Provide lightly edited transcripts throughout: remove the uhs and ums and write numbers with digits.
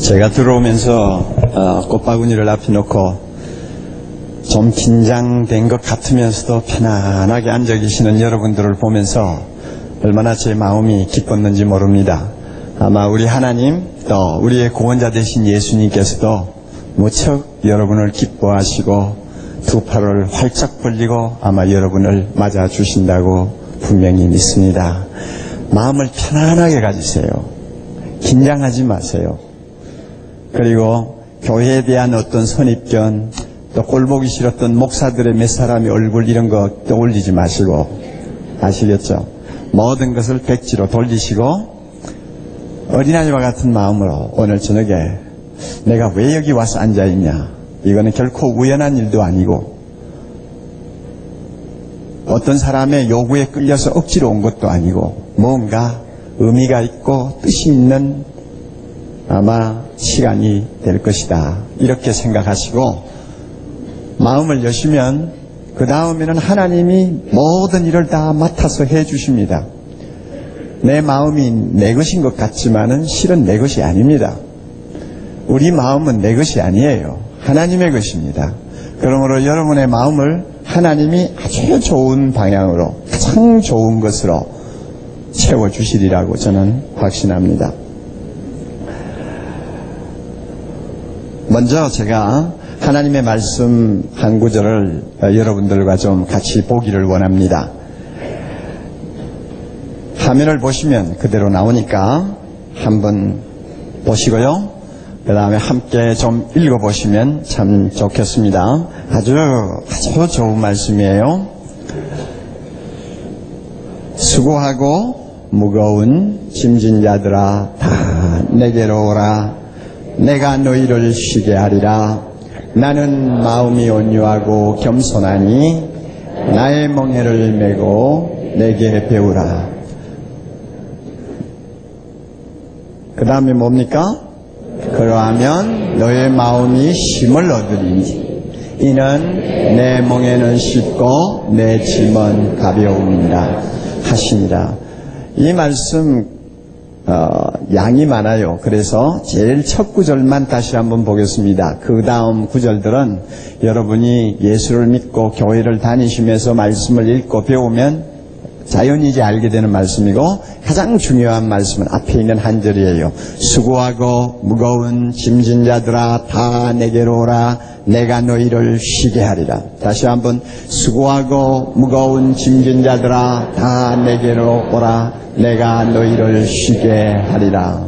제가 들어오면서 꽃바구니를 앞에 놓고 좀 긴장된 것 같으면서도 편안하게 앉아 계시는 여러분들을 보면서 얼마나 제 마음이 기뻤는지 모릅니다. 아마 우리 하나님 또 우리의 구원자 되신 예수님께서도 무척 여러분을 기뻐하시고 두 팔을 활짝 벌리고 아마 여러분을 맞아주신다고 분명히 믿습니다. 마음을 편안하게 가지세요. 긴장하지 마세요. 그리고 교회에 대한 어떤 선입견, 또 꼴보기 싫었던 목사들의 몇 사람의 얼굴 이런 거 떠올리지 마시고, 아시겠죠? 모든 것을 백지로 돌리시고 어린아이와 같은 마음으로 오늘 저녁에 내가 왜 여기 와서 앉아있냐, 이거는 결코 우연한 일도 아니고 어떤 사람의 요구에 끌려서 억지로 온 것도 아니고 뭔가 의미가 있고 뜻이 있는 아마 시간이 될 것이다, 이렇게 생각하시고 마음을 여시면 그 다음에는 하나님이 모든 일을 다 맡아서 해 주십니다. 내 마음이 내 것인 것 같지만은 실은 내 것이 아닙니다. 우리 마음은 내 것이 아니에요. 하나님의 것입니다. 그러므로 여러분의 마음을 하나님이 아주 좋은 방향으로, 가장 좋은 것으로 채워주시리라고 저는 확신합니다. 먼저 제가 하나님의 말씀 한 구절을 여러분들과 좀 같이 보기를 원합니다. 화면을 보시면 그대로 나오니까 한번 보시고요. 그 다음에 함께 좀 읽어보시면 참 좋겠습니다. 아주 좋은 말씀이에요. 수고하고 무거운 짐진 자들아 다 내게로 오라. 내가 너희를 쉬게 하리라. 나는 마음이 온유하고 겸손하니 나의 멍에를 메고 내게 배우라. 그 다음에 뭡니까? 그러하면 너의 마음이 쉼을 얻으리니 이는 내 멍에는 쉽고 내 짐은 가벼움이라 하시니라. 이 말씀 양이 많아요. 그래서 제일 첫 구절만 다시 한번 보겠습니다. 그 다음 구절들은 여러분이 예수를 믿고 교회를 다니시면서 말씀을 읽고 배우면 자연히 알게 되는 말씀이고, 가장 중요한 말씀은 앞에 있는 한 절이에요. 수고하고 무거운 짐진 자들아 다 내게로 오라. 내가 너희를 쉬게 하리라. 다시 한번, 수고하고 무거운 짐진 자들아 다 내게로 오라. 내가 너희를 쉬게 하리라.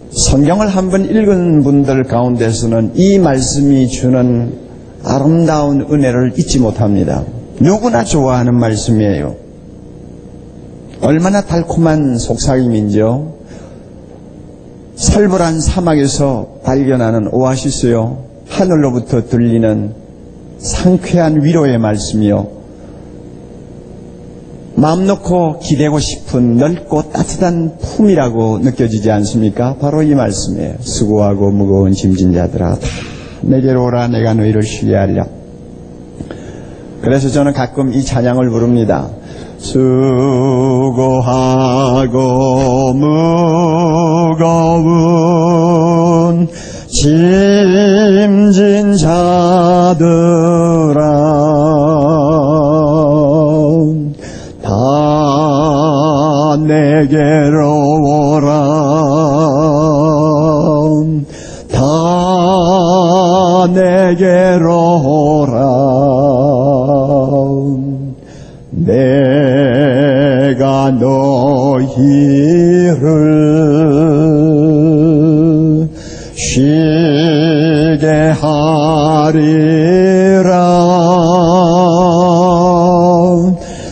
성경을 한번 읽은 분들 가운데서는 이 말씀이 주는 아름다운 은혜를 잊지 못합니다. 누구나 좋아하는 말씀이에요. 얼마나 달콤한 속삭임인지요. 살벌한 사막에서 발견하는 오아시스요. 하늘로부터 들리는 상쾌한 위로의 말씀이요. 마음 놓고 기대고 싶은 넓고 따뜻한 품이라고 느껴지지 않습니까? 바로 이 말씀이에요. 수고하고 무거운 짐진 자들아 다 내게로 오라. 내가 너희를 쉬게 하리라. 그래서 저는 가끔 이 찬양을 부릅니다. 수고하고 무거운 짐진 자들아 다 내게로 오라. 다 내게로 오라. 내가 너희를 쉬게 하리라.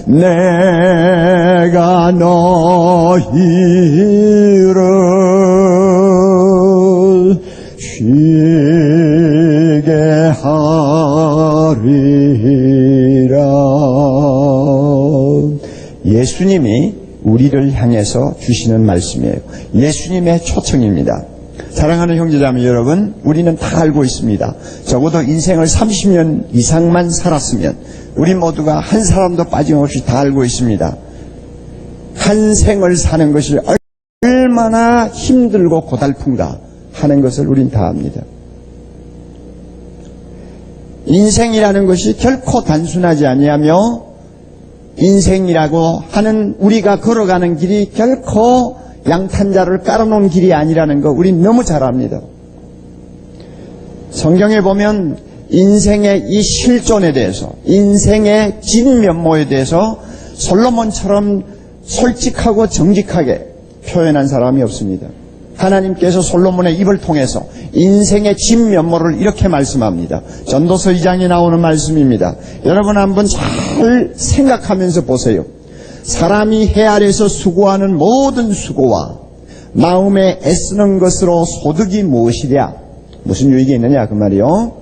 내가 너희를 쉬게 하리라. 예수님이 우리를 향해서 주시는 말씀이에요. 예수님의 초청입니다. 사랑하는 형제자매 여러분, 우리는 다 알고 있습니다. 적어도 인생을 30년 이상만 살았으면 우리 모두가 한 사람도 빠짐없이 다 알고 있습니다. 한 생을 사는 것이 얼마나 힘들고 고달픈가 하는 것을 우린 다 압니다. 인생이라는 것이 결코 단순하지 아니하며 인생이라고 하는 우리가 걸어가는 길이 결코 양탄자를 깔아놓은 길이 아니라는 거 우린 너무 잘 압니다. 성경에 보면 인생의 이 실존에 대해서, 인생의 진면모에 대해서 솔로몬처럼 솔직하고 정직하게 표현한 사람이 없습니다. 하나님께서 솔로몬의 입을 통해서 인생의 진면모를 이렇게 말씀합니다. 전도서 2장에 나오는 말씀입니다. 여러분 한번 잘 생각하면서 보세요. 사람이 해 아래서 수고하는 모든 수고와 마음에 애쓰는 것으로 소득이 무엇이랴? 무슨 유익이 있느냐 그 말이요.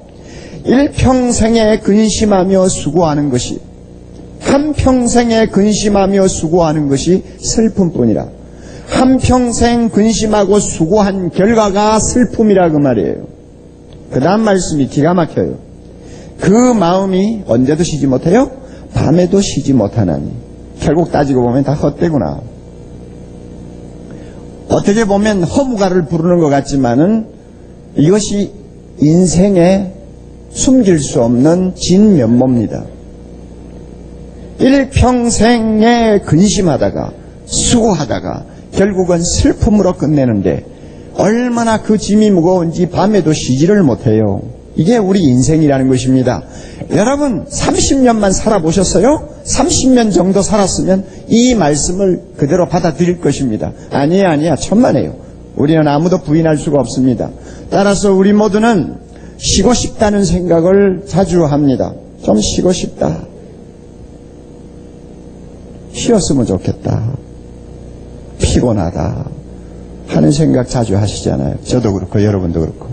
일평생에 근심하며 수고하는 것이, 한평생에 근심하며 수고하는 것이 슬픔뿐이라. 한평생 근심하고 수고한 결과가 슬픔이라 그 말이에요. 그 다음 말씀이 기가 막혀요. 그 마음이 언제도 쉬지 못해요? 밤에도 쉬지 못하나니. 결국 따지고 보면 다 헛되구나. 어떻게 보면 허무가를 부르는 것 같지만은 이것이 인생의 숨길 수 없는 진면모입니다. 일평생에 근심하다가 수고하다가 결국은 슬픔으로 끝내는데 얼마나 그 짐이 무거운지 밤에도 쉬지를 못해요. 이게 우리 인생이라는 것입니다. 여러분 30년만 살아보셨어요? 30년 정도 살았으면 이 말씀을 그대로 받아들일 것입니다. 아니야 천만에요. 우리는 아무도 부인할 수가 없습니다. 따라서 우리 모두는 쉬고 싶다는 생각을 자주 합니다. 좀 쉬고 싶다. 쉬었으면 좋겠다. 피곤하다 하는 생각 자주 하시잖아요. 저도 그렇고 여러분도 그렇고.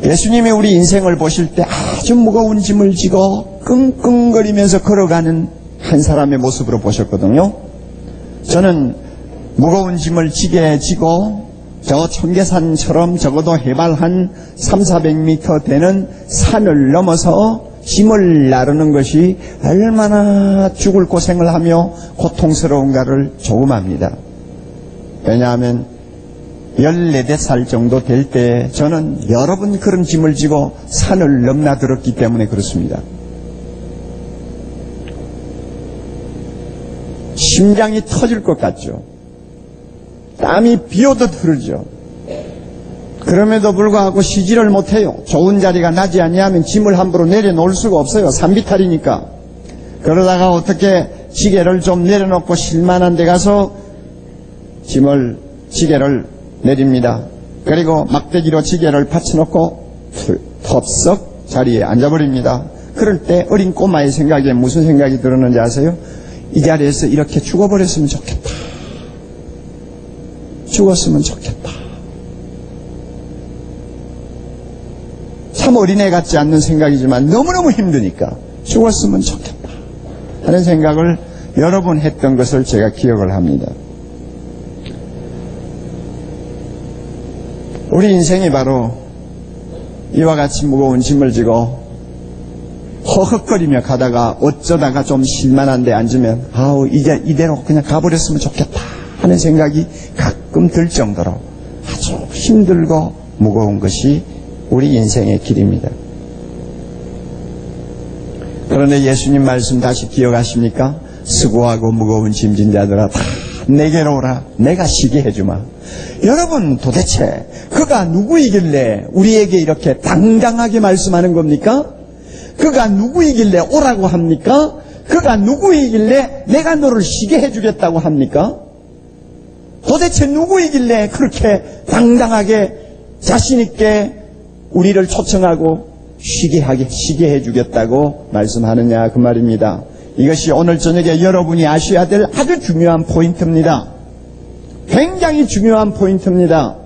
예수님이 우리 인생을 보실 때 아주 무거운 짐을 지고 끙끙거리면서 걸어가는 한 사람의 모습으로 보셨거든요. 저는 무거운 짐을 지게 지고 저 청계산처럼 적어도 해발 한 300~400m 되는 산을 넘어서 짐을 나르는 것이 얼마나 죽을 고생을 하며 고통스러운가를 조금 압니다. 왜냐하면 14살 정도 될 때 저는 여러 번 그런 짐을 지고 산을 넘나들었기 때문에 그렇습니다. 심장이 터질 것 같죠. 땀이 비오듯 흐르죠. 그럼에도 불구하고 쉬지를 못해요. 좋은 자리가 나지 아니하면 짐을 함부로 내려놓을 수가 없어요. 산비탈이니까. 그러다가 어떻게 지게를 좀 내려놓고 쉴만한 데 가서 지게를 내립니다. 그리고 막대기로 지게를 받쳐놓고 덥석 자리에 앉아버립니다. 그럴 때 어린 꼬마의 생각에 무슨 생각이 들었는지 아세요? 이 자리에서 이렇게 죽어버렸으면 좋겠다. 죽었으면 좋겠다. 참 어린애 같지 않는 생각이지만 너무너무 힘드니까 죽었으면 좋겠다 하는 생각을 여러 번 했던 것을 제가 기억을 합니다. 우리 인생이 바로 이와 같이 무거운 짐을 지고 허헉거리며 가다가 어쩌다가 좀 쉴만한 데 앉으면 아우 이제 이대로 그냥 가버렸으면 좋겠다 하는 생각이 가끔 들 정도로 아주 힘들고 무거운 것이 우리 인생의 길입니다. 그런데 예수님 말씀 다시 기억하십니까? 수고하고 무거운 짐진 자들아 다 내게로 오라. 내가 쉬게 해주마. 여러분 도대체 그가 누구이길래 우리에게 이렇게 당당하게 말씀하는 겁니까? 그가 누구이길래 오라고 합니까? 그가 누구이길래 내가 너를 쉬게 해주겠다고 합니까? 도대체 누구이길래 그렇게 당당하게 자신있게 우리를 초청하고 쉬게 해주겠다고 말씀하느냐 그 말입니다. 이것이 오늘 저녁에 여러분이 아셔야 될 아주 중요한 포인트입니다. 굉장히 중요한 포인트입니다.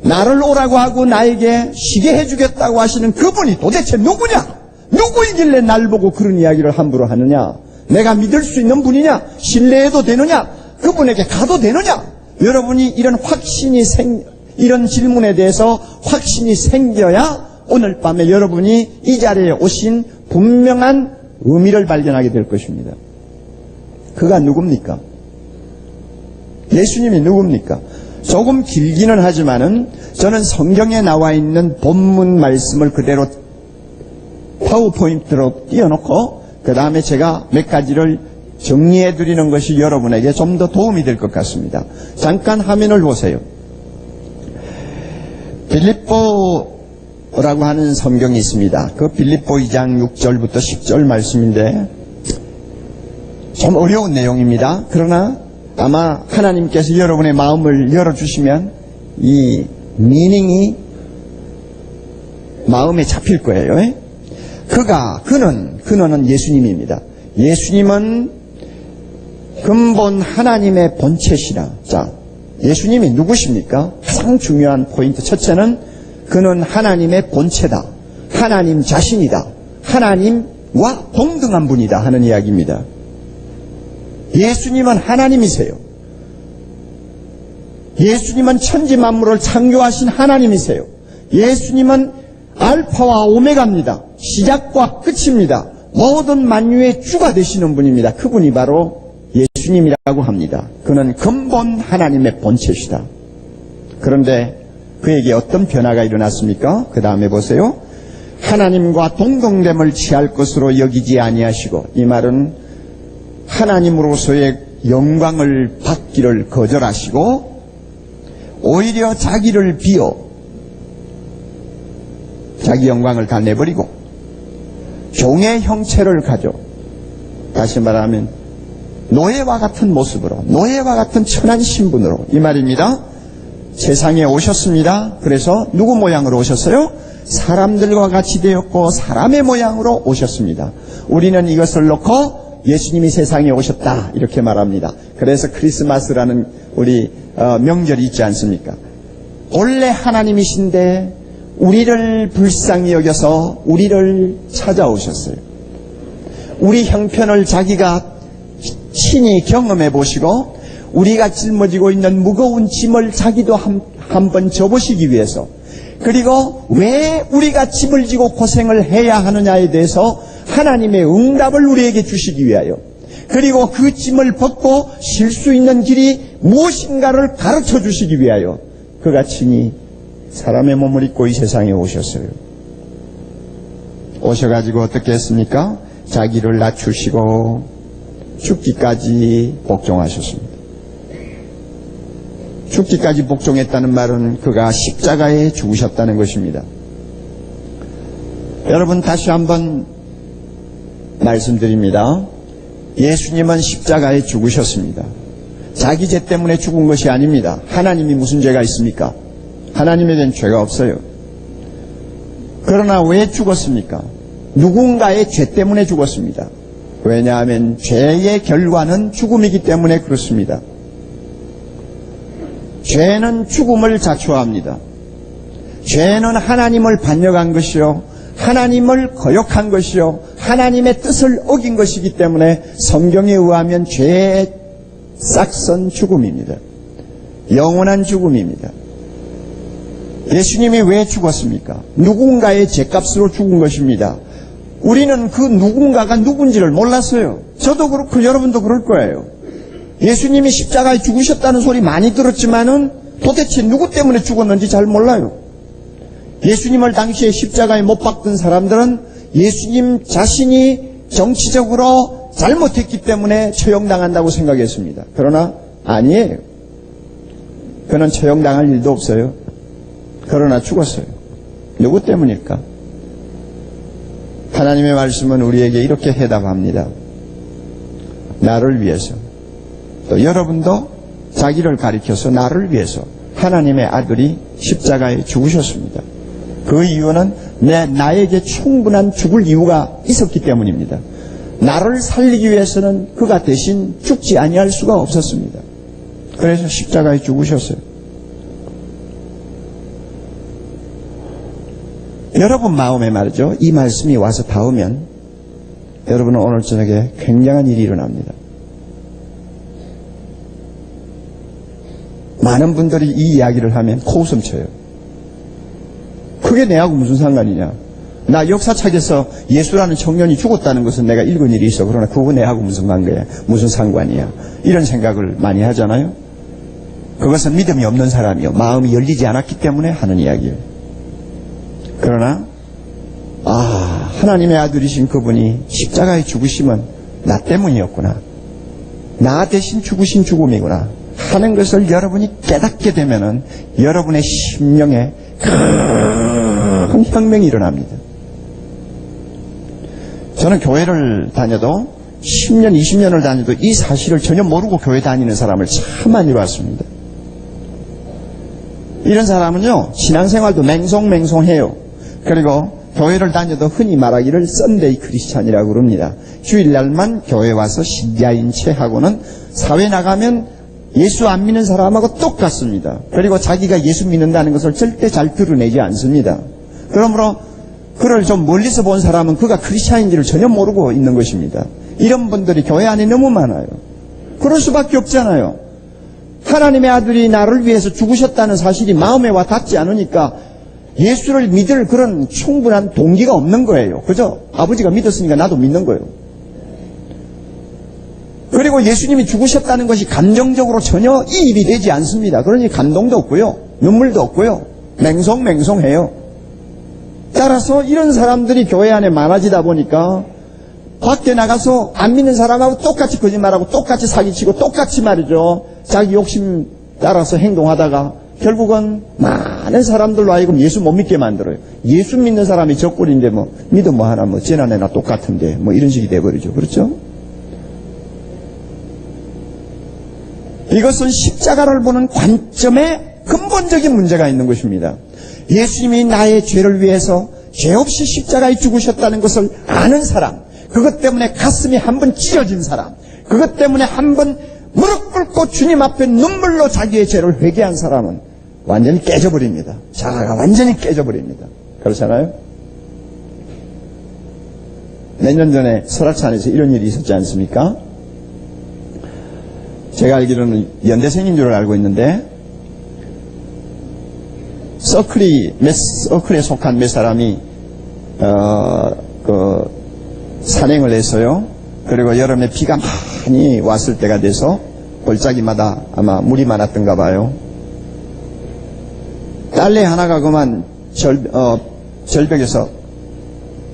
나를 오라고 하고 나에게 쉬게 해주겠다고 하시는 그분이 도대체 누구냐? 누구이길래 날 보고 그런 이야기를 함부로 하느냐? 내가 믿을 수 있는 분이냐? 신뢰해도 되느냐? 그분에게 가도 되느냐? 여러분이 이런 질문에 대해서 확신이 생겨야 오늘 밤에 여러분이 이 자리에 오신 분명한 의미를 발견하게 될 것입니다. 그가 누굽니까? 예수님이 누굽니까? 조금 길기는 하지만은 저는 성경에 나와 있는 본문 말씀을 그대로 파워포인트로 띄워놓고 그 다음에 제가 몇 가지를 정리해 드리는 것이 여러분에게 좀 더 도움이 될 것 같습니다. 잠깐 화면을 보세요. 빌립보라고 하는 성경이 있습니다. 그 빌립보 2장 6절부터 10절 말씀인데 좀 어려운 내용입니다. 그러나 아마 하나님께서 여러분의 마음을 열어주시면 이 미닝이 마음에 잡힐 거예요. 그는 예수님입니다. 예수님은 근본 하나님의 본체시라. 자, 예수님이 누구십니까? 가장 중요한 포인트. 첫째는 그는 하나님의 본체다. 하나님 자신이다. 하나님과 동등한 분이다 하는 이야기입니다. 예수님은 하나님이세요. 예수님은 천지 만물을 창조하신 하나님이세요. 예수님은 알파와 오메가입니다. 시작과 끝입니다. 모든 만유의 주가 되시는 분입니다. 그분이 바로 예수님이라고 합니다. 그는 근본 하나님의 본체시다. 그런데 그에게 어떤 변화가 일어났습니까? 그 다음에 보세요. 하나님과 동등됨을 취할 것으로 여기지 아니하시고, 이 말은 하나님으로서의 영광을 받기를 거절하시고 오히려 자기를 비워 자기 영광을 다 내버리고 종의 형체를 가져, 다시 말하면 노예와 같은 모습으로, 노예와 같은 천한 신분으로, 이 말입니다. 세상에 오셨습니다. 그래서 누구 모양으로 오셨어요? 사람들과 같이 되었고 사람의 모양으로 오셨습니다. 우리는 이것을 놓고 예수님이 세상에 오셨다 이렇게 말합니다. 그래서 크리스마스라는 우리 명절이 있지 않습니까? 원래 하나님이신데 우리를 불쌍히 여겨서 우리를 찾아오셨어요. 우리 형편을 자기가 친히 경험해 보시고 우리가 짊어지고 있는 무거운 짐을 자기도 한번 져보시기 위해서, 그리고 왜 우리가 짐을 지고 고생을 해야 하느냐에 대해서 하나님의 응답을 우리에게 주시기 위하여, 그리고 그 짐을 벗고 쉴 수 있는 길이 무엇인가를 가르쳐 주시기 위하여 그가 친히 사람의 몸을 입고 이 세상에 오셨어요. 오셔가지고 어떻게 했습니까? 자기를 낮추시고 죽기까지 복종하셨습니다. 죽기까지 복종했다는 말은 그가 십자가에 죽으셨다는 것입니다. 여러분, 다시 한번 말씀드립니다. 예수님은 십자가에 죽으셨습니다. 자기 죄 때문에 죽은 것이 아닙니다. 하나님이 무슨 죄가 있습니까? 하나님에겐 죄가 없어요. 그러나 왜 죽었습니까? 누군가의 죄 때문에 죽었습니다. 왜냐하면 죄의 결과는 죽음이기 때문에 그렇습니다. 죄는 죽음을 자초합니다. 죄는 하나님을 반역한 것이요, 하나님을 거역한 것이요, 하나님의 뜻을 어긴 것이기 때문에 성경에 의하면 죄의 싹선 죽음입니다. 영원한 죽음입니다. 예수님이 왜 죽었습니까? 누군가의 죄값으로 죽은 것입니다. 우리는 그 누군가가 누군지를 몰랐어요. 저도 그렇고 여러분도 그럴 거예요. 예수님이 십자가에 죽으셨다는 소리 많이 들었지만은 도대체 누구 때문에 죽었는지 잘 몰라요. 예수님을 당시에 십자가에 못 박던 사람들은 예수님 자신이 정치적으로 잘못했기 때문에 처형당한다고 생각했습니다. 그러나 아니에요. 그는 처형당할 일도 없어요. 그러나 죽었어요. 누구 때문일까? 하나님의 말씀은 우리에게 이렇게 해답합니다. 나를 위해서, 또 여러분도 자기를 가리켜서 나를 위해서 하나님의 아들이 십자가에 죽으셨습니다. 그 이유는 나에게 충분한 죽을 이유가 있었기 때문입니다. 나를 살리기 위해서는 그가 대신 죽지 아니할 수가 없었습니다. 그래서 십자가에 죽으셨어요. 여러분 마음에 말이죠, 이 말씀이 와서 닿으면 여러분은 오늘 저녁에 굉장한 일이 일어납니다. 많은 분들이 이 이야기를 하면 코웃음 쳐요. 그게 내하고 무슨 상관이냐? 나 역사책에서 예수라는 청년이 죽었다는 것은 내가 읽은 일이 있어. 그러나 그거 내하고 무슨 관계야? 무슨 상관이야? 이런 생각을 많이 하잖아요. 그것은 믿음이 없는 사람이요. 마음이 열리지 않았기 때문에 하는 이야기예요. 그러나 하나님의 아들이신 그분이 십자가에 죽으심은 나 때문이었구나. 나 대신 죽으신 죽음이구나 하는 것을 여러분이 깨닫게 되면은 여러분의 심령에 큰 혁명이 일어납니다. 저는 교회를 다녀도 10년, 20년을 다녀도 이 사실을 전혀 모르고 교회 다니는 사람을 참 많이 봤습니다. 이런 사람은요, 신앙생활도 맹송맹송해요. 그리고 교회를 다녀도 흔히 말하기를 썬데이 크리스찬이라고 그럽니다. 주일날만 교회 와서 신자인 채 하고는 사회 나가면 예수 안 믿는 사람하고 똑같습니다. 그리고 자기가 예수 믿는다는 것을 절대 잘 드러내지 않습니다. 그러므로 그를 좀 멀리서 본 사람은 그가 크리스찬인지를 전혀 모르고 있는 것입니다. 이런 분들이 교회 안에 너무 많아요. 그럴 수밖에 없잖아요. 하나님의 아들이 나를 위해서 죽으셨다는 사실이 마음에 와 닿지 않으니까 예수를 믿을 그런 충분한 동기가 없는 거예요. 그죠? 아버지가 믿었으니까 나도 믿는 거예요. 그리고 예수님이 죽으셨다는 것이 감정적으로 전혀 이입이 되지 않습니다. 그러니 감동도 없고요. 눈물도 없고요. 맹송맹송해요. 따라서 이런 사람들이 교회 안에 많아지다 보니까 밖에 나가서 안 믿는 사람하고 똑같이 거짓말하고 똑같이 사기치고 똑같이 말이죠. 자기 욕심 따라서 행동하다가 결국은 많은 사람들로 하여금 예수 못 믿게 만들어요. 예수 믿는 사람이 적골인데 믿어 하나 쟤나내나 똑같은데 이런 식이 돼버리죠. 그렇죠? 이것은 십자가를 보는 관점에 근본적인 문제가 있는 것입니다. 예수님이 나의 죄를 위해서 죄 없이 십자가에 죽으셨다는 것을 아는 사람, 그것 때문에 가슴이 한번 찢어진 사람, 그것 때문에 한번 무릎 꿇고 주님 앞에 눈물로 자기의 죄를 회개한 사람은 완전히 깨져버립니다. 자아가 완전히 깨져버립니다. 그렇잖아요? 몇 년 전에 설악산에서 이런 일이 있었지 않습니까? 제가 알기로는 연대생인 줄 알고 있는데 서클에 속한 몇 사람이 산행을 했어요. 그리고 여름에 비가 많이 왔을 때가 돼서 골짜기마다 아마 물이 많았던가 봐요. 딸내 하나가 그만 절벽에서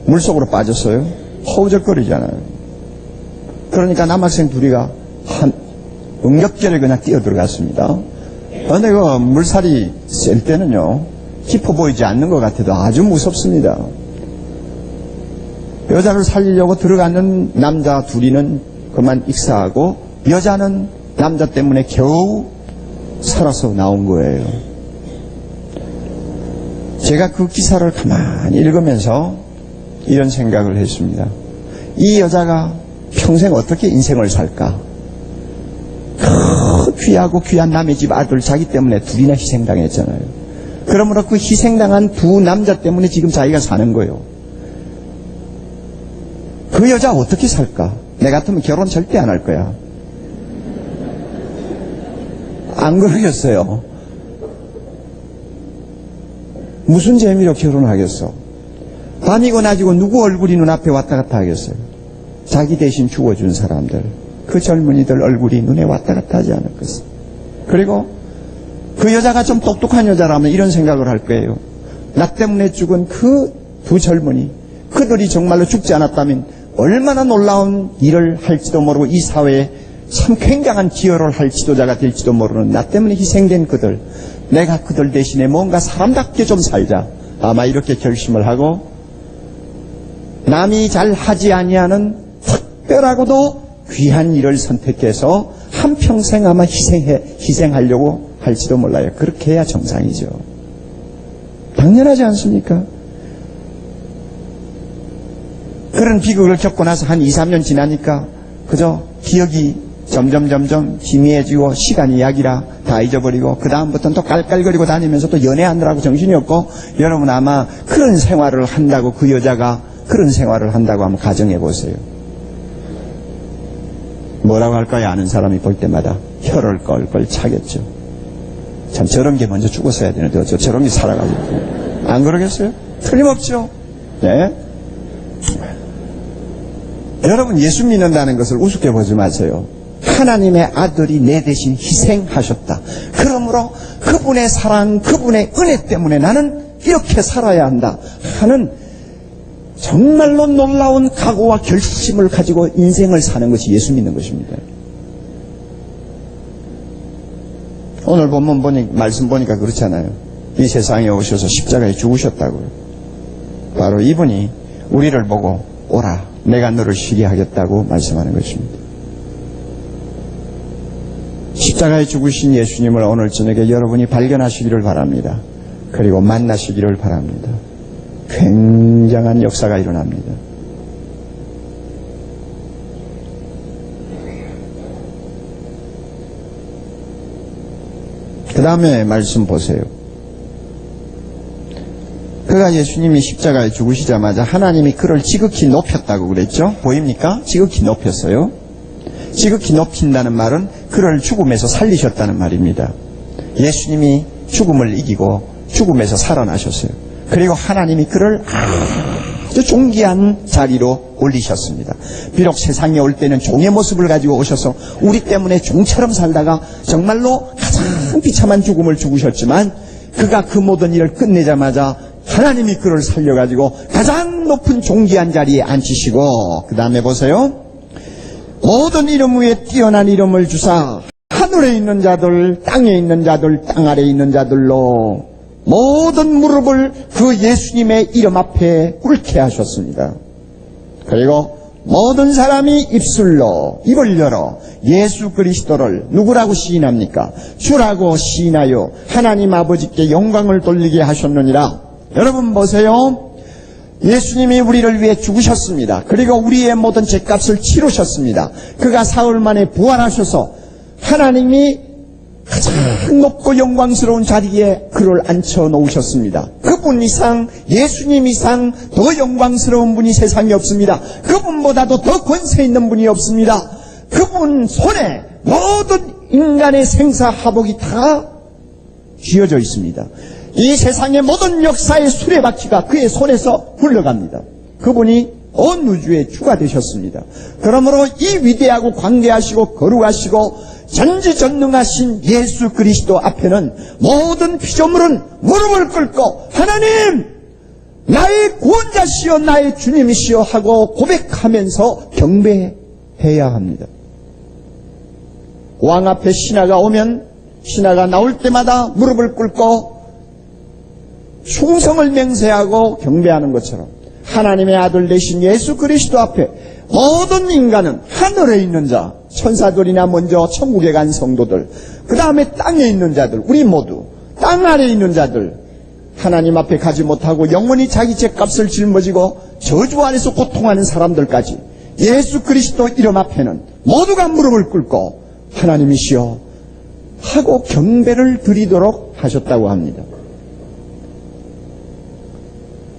물속으로 빠졌어요. 허우적거리잖아요. 그러니까 남학생 둘이가 응급결에 그냥 뛰어들어갔습니다. 그런데 그 물살이 셀 때는요, 깊어 보이지 않는 것 같아도 아주 무섭습니다. 여자를 살리려고 들어가는 남자 둘이는 그만 익사하고 여자는 남자 때문에 겨우 살아서 나온 거예요. 제가 그 기사를 가만히 읽으면서 이런 생각을 했습니다. 이 여자가 평생 어떻게 인생을 살까? 귀하고 귀한 남의 집 아들 자기 때문에 둘이나 희생당했잖아요. 그러므로 그 희생당한 두 남자 때문에 지금 자기가 사는 거예요. 그 여자 어떻게 살까? 내 같으면 결혼 절대 안 할 거야. 안 그러겠어요. 무슨 재미로 결혼하겠어? 밤이고 낮이고 누구 얼굴이 눈앞에 왔다 갔다 하겠어요? 자기 대신 죽어준 사람들, 그 젊은이들 얼굴이 눈에 왔다 갔다 하지 않을 것을. 그리고 그 여자가 좀 똑똑한 여자라면 이런 생각을 할 거예요. 나 때문에 죽은 그 두 젊은이, 그들이 정말로 죽지 않았다면 얼마나 놀라운 일을 할지도 모르고 이 사회에 참 굉장한 기여를 할 지도자가 될지도 모르는 나 때문에 희생된 그들, 내가 그들 대신에 뭔가 사람답게 좀 살자. 아마 이렇게 결심을 하고 남이 잘 하지 아니하는 특별하고도 귀한 일을 선택해서 한평생 아마 희생하려고 할지도 몰라요. 그렇게 해야 정상이죠. 당연하지 않습니까? 그런 비극을 겪고 나서 한 2, 3년 지나니까 그저 기억이 점점 희미해지고 시간이 약이라 다 잊어버리고 그 다음부터는 또 깔깔거리고 다니면서 또 연애하느라고 정신이 없고, 여러분 아마 그런 생활을 한다고, 그 여자가 그런 생활을 한다고 한번 가정해 보세요. 뭐라고 할까요? 아는 사람이 볼 때마다 혀를 껄껄 차겠죠. 참 저런 게 먼저 죽었어야 되는데 어쩌 저런 게 살아가지고. 안 그러겠어요? 틀림없죠. 네. 여러분 예수 믿는다는 것을 우습게 보지 마세요. 하나님의 아들이 내 대신 희생하셨다. 그러므로 그분의 사랑, 그분의 은혜 때문에 나는 이렇게 살아야 한다 하는 정말로 놀라운 각오와 결심을 가지고 인생을 사는 것이 예수 믿는 것입니다. 오늘 본문 말씀 보니까 그렇잖아요. 이 세상에 오셔서 십자가에 죽으셨다고요. 바로 이분이 우리를 보고 오라, 내가 너를 쉬게 하겠다고 말씀하는 것입니다. 십자가에 죽으신 예수님을 오늘 저녁에 여러분이 발견하시기를 바랍니다. 그리고 만나시기를 바랍니다. 굉장한 역사가 일어납니다. 그 다음에 말씀 보세요. 그가 예수님이 십자가에 죽으시자마자 하나님이 그를 지극히 높였다고 그랬죠? 보입니까? 지극히 높였어요. 지극히 높인다는 말은 그를 죽음에서 살리셨다는 말입니다. 예수님이 죽음을 이기고 죽음에서 살아나셨어요. 그리고 하나님이 그를 아주 존귀한 자리로 올리셨습니다. 비록 세상에 올 때는 종의 모습을 가지고 오셔서 우리 때문에 종처럼 살다가 정말로 가장 비참한 죽음을 죽으셨지만 그가 그 모든 일을 끝내자마자 하나님이 그를 살려가지고 가장 높은 존귀한 자리에 앉히시고 그 다음에 보세요. 모든 이름 위에 뛰어난 이름을 주사 하늘에 있는 자들, 땅에 있는 자들, 땅 아래에 있는 자들로 모든 무릎을 그 예수님의 이름 앞에 꿇게 하셨습니다. 그리고 모든 사람이 입을 열어 예수 그리스도를 누구라고 시인합니까? 주라고 시인하여 하나님 아버지께 영광을 돌리게 하셨느니라. 여러분 보세요. 예수님이 우리를 위해 죽으셨습니다. 그리고 우리의 모든 죄값을 치르셨습니다. 그가 사흘 만에 부활하셔서 하나님이 가장 높고 영광스러운 자리에 그를 앉혀 놓으셨습니다. 그분 이상, 예수님 이상 더 영광스러운 분이 세상에 없습니다. 그분보다도 더 권세 있는 분이 없습니다. 그분 손에 모든 인간의 생사화복이 다 쥐어져 있습니다. 이 세상의 모든 역사의 수레바퀴가 그의 손에서 흘러갑니다. 그분이 온 우주의 주가 되셨습니다. 그러므로 이 위대하고 광대하시고 거룩하시고 전지전능하신 예수 그리스도 앞에는 모든 피조물은 무릎을 꿇고 하나님, 나의 구원자시여 나의 주님이시여 하고 고백하면서 경배해야 합니다. 왕 앞에 신하가 오면 신하가 나올 때마다 무릎을 꿇고 충성을 맹세하고 경배하는 것처럼 하나님의 아들 되신 예수 그리스도 앞에 모든 인간은 하늘에 있는 자, 천사들이나 먼저 천국에 간 성도들, 그 다음에 땅에 있는 자들, 우리 모두 땅 아래에 있는 자들, 하나님 앞에 가지 못하고 영원히 자기 죄값을 짊어지고 저주 안에서 고통하는 사람들까지 예수 그리스도 이름 앞에는 모두가 무릎을 꿇고 하나님이시여 하고 경배를 드리도록 하셨다고 합니다.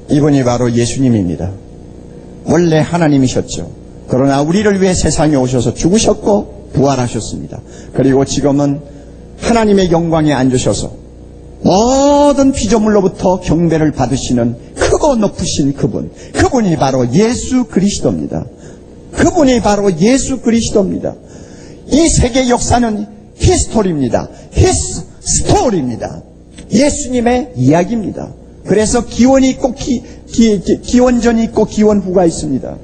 이분이 바로 예수님입니다. 원래 하나님이셨죠. 그러나 우리를 위해 세상에 오셔서 죽으셨고 부활하셨습니다. 그리고 지금은 하나님의 영광에 앉으셔서 모든 피조물로부터 경배를 받으시는 크고 높으신 그분이 바로 예수 그리스도입니다. 그분이 바로 예수 그리스도입니다. 이 세계 역사는 히스토리입니다. 히스토리입니다. 예수님의 이야기입니다. 그래서 기원이 있고 기원전이 있고 기원후가 있습니다.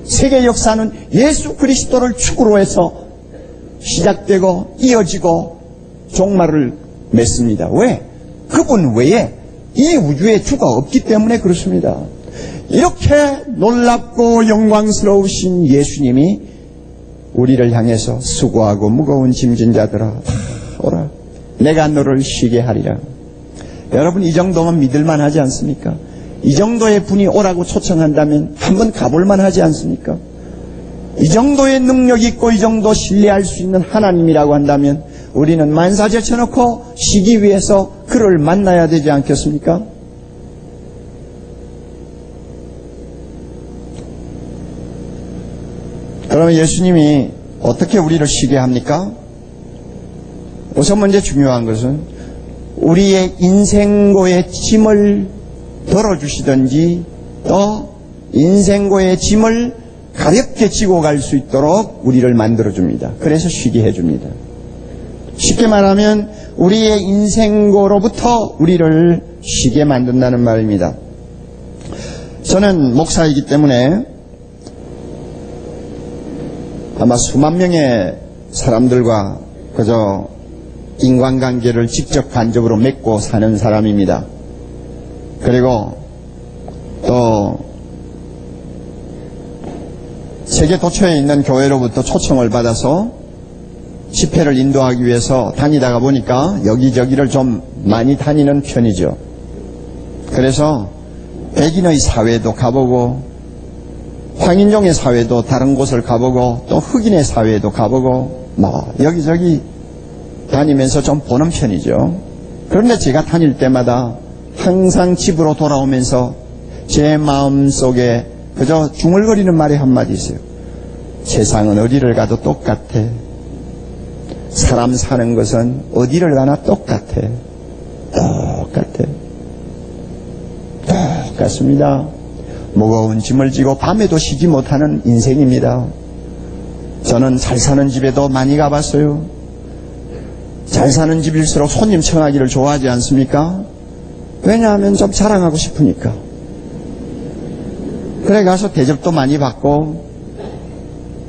세계 역사는 예수 그리스도를 축으로 해서 시작되고 이어지고 종말을 맺습니다. 왜? 그분 외에 이 우주의 주가 없기 때문에 그렇습니다. 이렇게 놀랍고 영광스러우신 예수님이 우리를 향해서 수고하고 무거운 짐진 자들아 오라, 내가 너를 쉬게 하리라. 여러분, 이 정도면 믿을만 하지 않습니까? 이 정도의 분이 오라고 초청한다면 한번 가볼만 하지 않습니까? 이 정도의 능력 있고 이 정도 신뢰할 수 있는 하나님이라고 한다면 우리는 만사 제쳐놓고 쉬기 위해서 그를 만나야 되지 않겠습니까? 그러면 예수님이 어떻게 우리를 쉬게 합니까? 우선 먼저 중요한 것은 우리의 인생고의 짐을 덜어주시든지 또 인생고의 짐을 가볍게 지고 갈 수 있도록 우리를 만들어줍니다. 그래서 쉬게 해줍니다. 쉽게 말하면 우리의 인생고로부터 우리를 쉬게 만든다는 말입니다. 저는 목사이기 때문에 아마 수만 명의 사람들과 그저 인간관계를 직접 간접으로 맺고 사는 사람입니다. 그리고 또 세계 도처에 있는 교회로부터 초청을 받아서 집회를 인도하기 위해서 다니다가 보니까 여기저기를 좀 많이 다니는 편이죠. 그래서 백인의 사회도 가보고 황인종의 사회도 다른 곳을 가보고 또 흑인의 사회도 가보고 뭐 여기저기 다니면서 좀 보는 편이죠. 그런데 제가 다닐 때마다 항상 집으로 돌아오면서 제 마음속에 그저 중얼거리는 말이 한마디 있어요. 세상은 어디를 가도 똑같아. 사람 사는 것은 어디를 가나 똑같아. 똑같습니다. 무거운 짐을 지고 밤에도 쉬지 못하는 인생입니다. 저는 잘 사는 집에도 많이 가봤어요. 잘 사는 집일수록 손님 청하기를 좋아하지 않습니까? 왜냐하면 좀 자랑하고 싶으니까. 그래 가서 대접도 많이 받고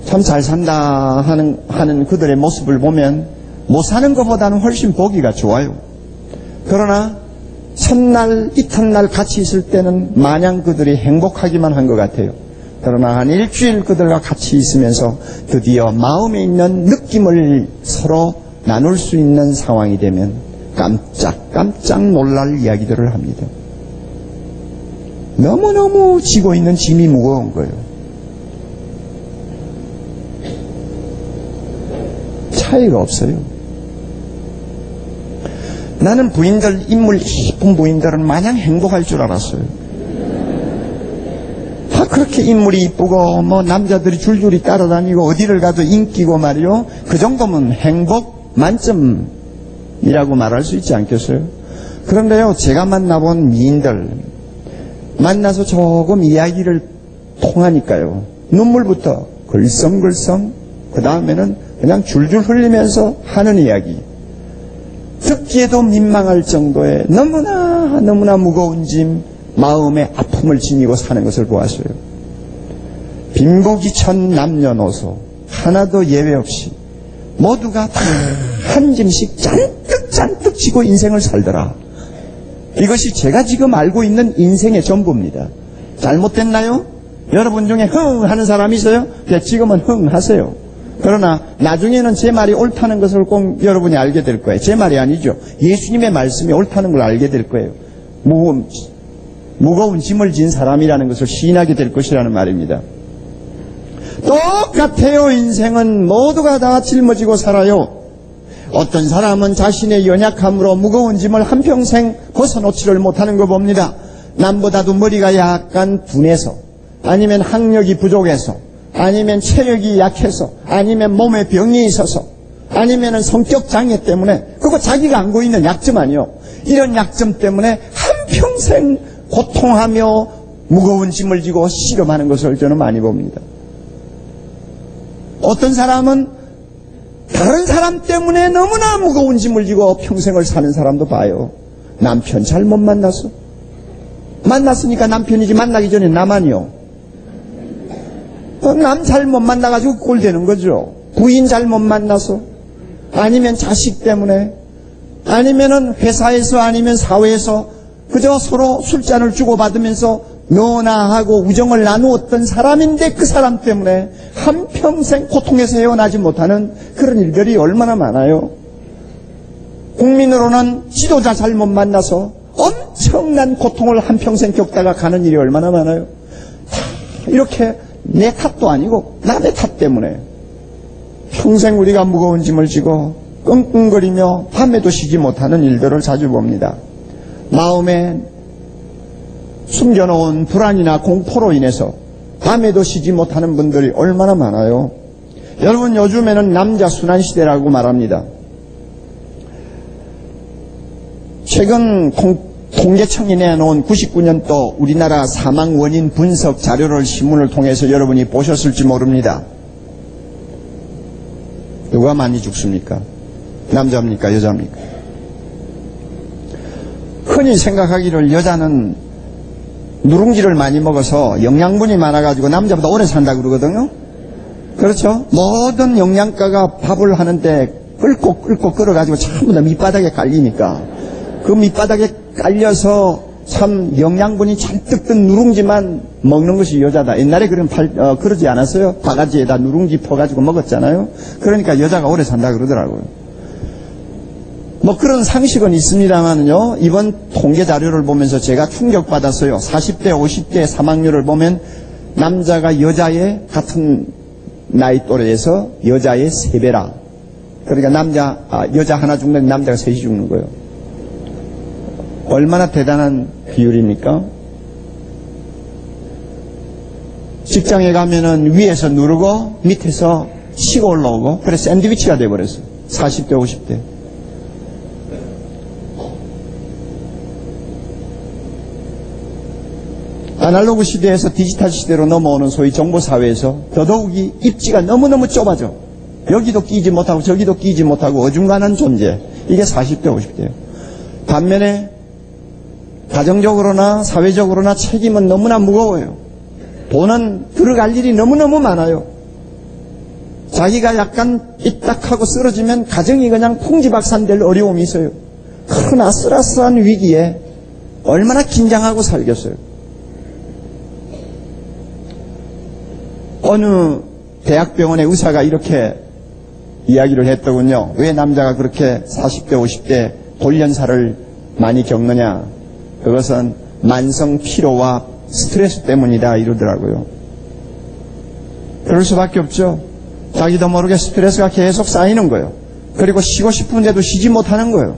참 잘 산다 하는 그들의 모습을 보면 못 사는 것보다는 훨씬 보기가 좋아요. 그러나 첫날 이튿날 같이 있을 때는 마냥 그들이 행복하기만 한 것 같아요. 그러나 한 일주일 그들과 같이 있으면서 드디어 마음에 있는 느낌을 서로 나눌 수 있는 상황이 되면 깜짝 놀랄 이야기들을 합니다. 너무너무 지고 있는 짐이 무거운 거예요. 차이가 없어요. 나는 부인들, 인물 이쁜 부인들은 마냥 행복할 줄 알았어요. 그렇게 인물이 이쁘고 뭐 남자들이 줄줄이 따라다니고 어디를 가도 인기고 말이요. 그 정도면 행복 만점이라고 말할 수 있지 않겠어요? 그런데요, 제가 만나본 미인들 만나서 조금 이야기를 통하니까요, 눈물부터 글썽글썽, 그 다음에는 그냥 줄줄 흘리면서 하는 이야기, 듣기에도 민망할 정도의 너무나 무거운 짐, 마음의 아픔을 지니고 사는 것을 보았어요. 빈부귀천 남녀노소 하나도 예외 없이 모두가 다 한 짐씩 잔뜩 지고 인생을 살더라. 이것이 제가 지금 알고 있는 인생의 전부입니다. 잘못됐나요? 여러분 중에 흥 하는 사람이 있어요? 네, 지금은 흥 하세요. 그러나 나중에는 제 말이 옳다는 것을 꼭 여러분이 알게 될 거예요. 제 말이 아니죠. 예수님의 말씀이 옳다는 걸 알게 될 거예요. 무거운 짐을 진 사람이라는 것을 시인하게 될 것이라는 말입니다. 똑같아요. 인생은 모두가 다 짊어지고 살아요. 어떤 사람은 자신의 연약함으로 무거운 짐을 한평생 벗어놓지를 못하는 거 봅니다. 남보다도 머리가 약간 둔해서, 아니면 학력이 부족해서, 아니면 체력이 약해서, 아니면 몸에 병이 있어서, 아니면 성격 장애 때문에, 그거 자기가 안고 있는 약점 아니요. 이런 약점 때문에 한평생 고통하며 무거운 짐을 지고 씨름하는 것을 저는 많이 봅니다. 어떤 사람은 다른 사람 때문에 너무나 무거운 짐을 지고 평생을 사는 사람도 봐요. 남편 잘못 만나서. 만났으니까 남편이지 만나기 전에 나만이요. 남 잘못 만나가지고 꼴 되는 거죠. 부인 잘못 만나서, 아니면 자식 때문에, 아니면은 회사에서, 아니면 사회에서 그저 서로 술잔을 주고받으면서 너나 하고 우정을 나누었던 사람인데 그 사람 때문에 한평생 고통에서 헤어나지 못하는 그런 일들이 얼마나 많아요. 국민으로는 지도자 잘못 만나서 엄청난 고통을 한평생 겪다가 가는 일이 얼마나 많아요. 이렇게 내 탓도 아니고 남의 탓 때문에 평생 우리가 무거운 짐을 지고 끙끙거리며 밤에도 쉬지 못하는 일들을 자주 봅니다. 마음에 숨겨놓은 불안이나 공포로 인해서 밤에도 쉬지 못하는 분들이 얼마나 많아요. 여러분, 요즘에는 남자 순환시대라고 말합니다. 최근 통계청이 내놓은 99년도 우리나라 사망 원인 분석 자료를 신문을 통해서 여러분이 보셨을지 모릅니다. 누가 많이 죽습니까? 남자입니까? 여자입니까? 흔히 생각하기를 여자는 누룽지를 많이 먹어서 영양분이 많아가지고 남자보다 오래 산다고 그러거든요. 그렇죠? 모든 영양가가 밥을 하는데 끓고 끓어가지고 전부 다 밑바닥에 깔리니까 그 밑바닥에 깔려서 참 영양분이 잔뜩 든 누룽지만 먹는 것이 여자다. 옛날에 그러지 않았어요? 바가지에다 누룽지 퍼가지고 먹었잖아요. 그러니까 여자가 오래 산다 그러더라고요. 뭐 그런 상식은 있습니다만요. 이번 통계 자료를 보면서 제가 충격받았어요. 40대, 50대 사망률을 보면 남자가 여자의 같은 나이 또래에서 여자의 3배라. 그러니까 여자 하나 죽는데 남자가 3이 죽는 거예요. 얼마나 대단한 비율입니까? 직장에 가면은 위에서 누르고 밑에서 치고 올라오고, 그래서 샌드위치가 돼버렸어요. 40대, 50대. 아날로그 시대에서 디지털 시대로 넘어오는 소위 정보사회에서 더더욱이 입지가 너무너무 좁아져. 여기도 끼지 못하고 저기도 끼지 못하고 어중간한 존재. 이게 40대, 50대예요. 반면에 가정적으로나 사회적으로나 책임은 너무나 무거워요. 돈은 들어갈 일이 너무너무 많아요. 자기가 약간 삐딱하고 쓰러지면 가정이 그냥 풍지박산될 어려움이 있어요. 큰 아슬아슬한 위기에 얼마나 긴장하고 살겠어요. 어느 대학병원의 의사가 이렇게 이야기를 했더군요. 왜 남자가 그렇게 40대, 50대 돌연사를 많이 겪느냐. 그것은 만성 피로와 스트레스 때문이다 이러더라고요. 그럴 수밖에 없죠. 자기도 모르게 스트레스가 계속 쌓이는 거예요. 그리고 쉬고 싶은데도 쉬지 못하는 거예요.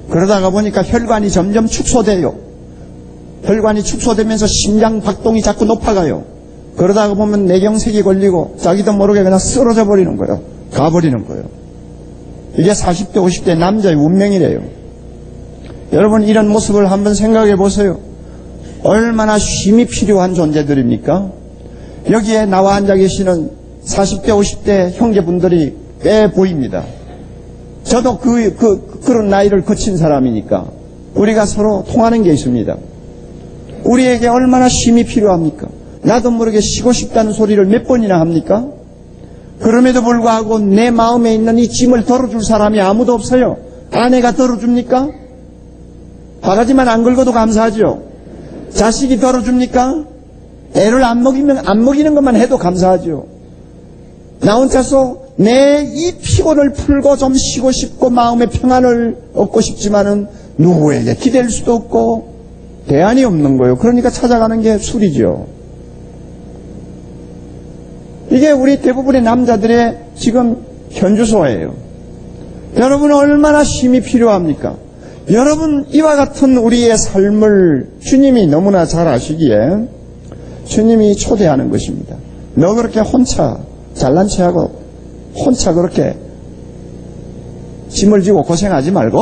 그러다가 보니까 혈관이 점점 축소돼요. 혈관이 축소되면서 심장 박동이 자꾸 높아가요. 그러다가 보면 뇌경색이 걸리고 자기도 모르게 그냥 쓰러져 버리는 거예요. 가버리는 거예요. 이게 40대, 50대 남자의 운명이래요. 여러분 이런 모습을 한번 생각해 보세요. 얼마나 쉼이 필요한 존재들입니까? 여기에 나와 앉아 계시는 40대, 50대 형제분들이 꽤 보입니다. 저도 그런 나이를 거친 사람이니까 우리가 서로 통하는 게 있습니다. 우리에게 얼마나 쉼이 필요합니까? 나도 모르게 쉬고 싶다는 소리를 몇 번이나 합니까? 그럼에도 불구하고 내 마음에 있는 이 짐을 덜어줄 사람이 아무도 없어요. 아내가 덜어줍니까? 바가지만 안 긁어도 감사하죠. 자식이 덜어줍니까? 애를 안 먹이는 것만 해도 감사하죠. 나 혼자서 내 이 피곤을 풀고 좀 쉬고 싶고 마음의 평안을 얻고 싶지만은 누구에게 기댈 수도 없고 대안이 없는 거예요. 그러니까 찾아가는 게 술이죠. 이게 우리 대부분의 남자들의 지금 현주소예요. 여러분 얼마나 쉼이 필요합니까? 여러분 이와 같은 우리의 삶을 주님이 너무나 잘 아시기에 주님이 초대하는 것입니다. 너 그렇게 혼자 잘난 체하고 혼자 그렇게 짐을 지고 고생하지 말고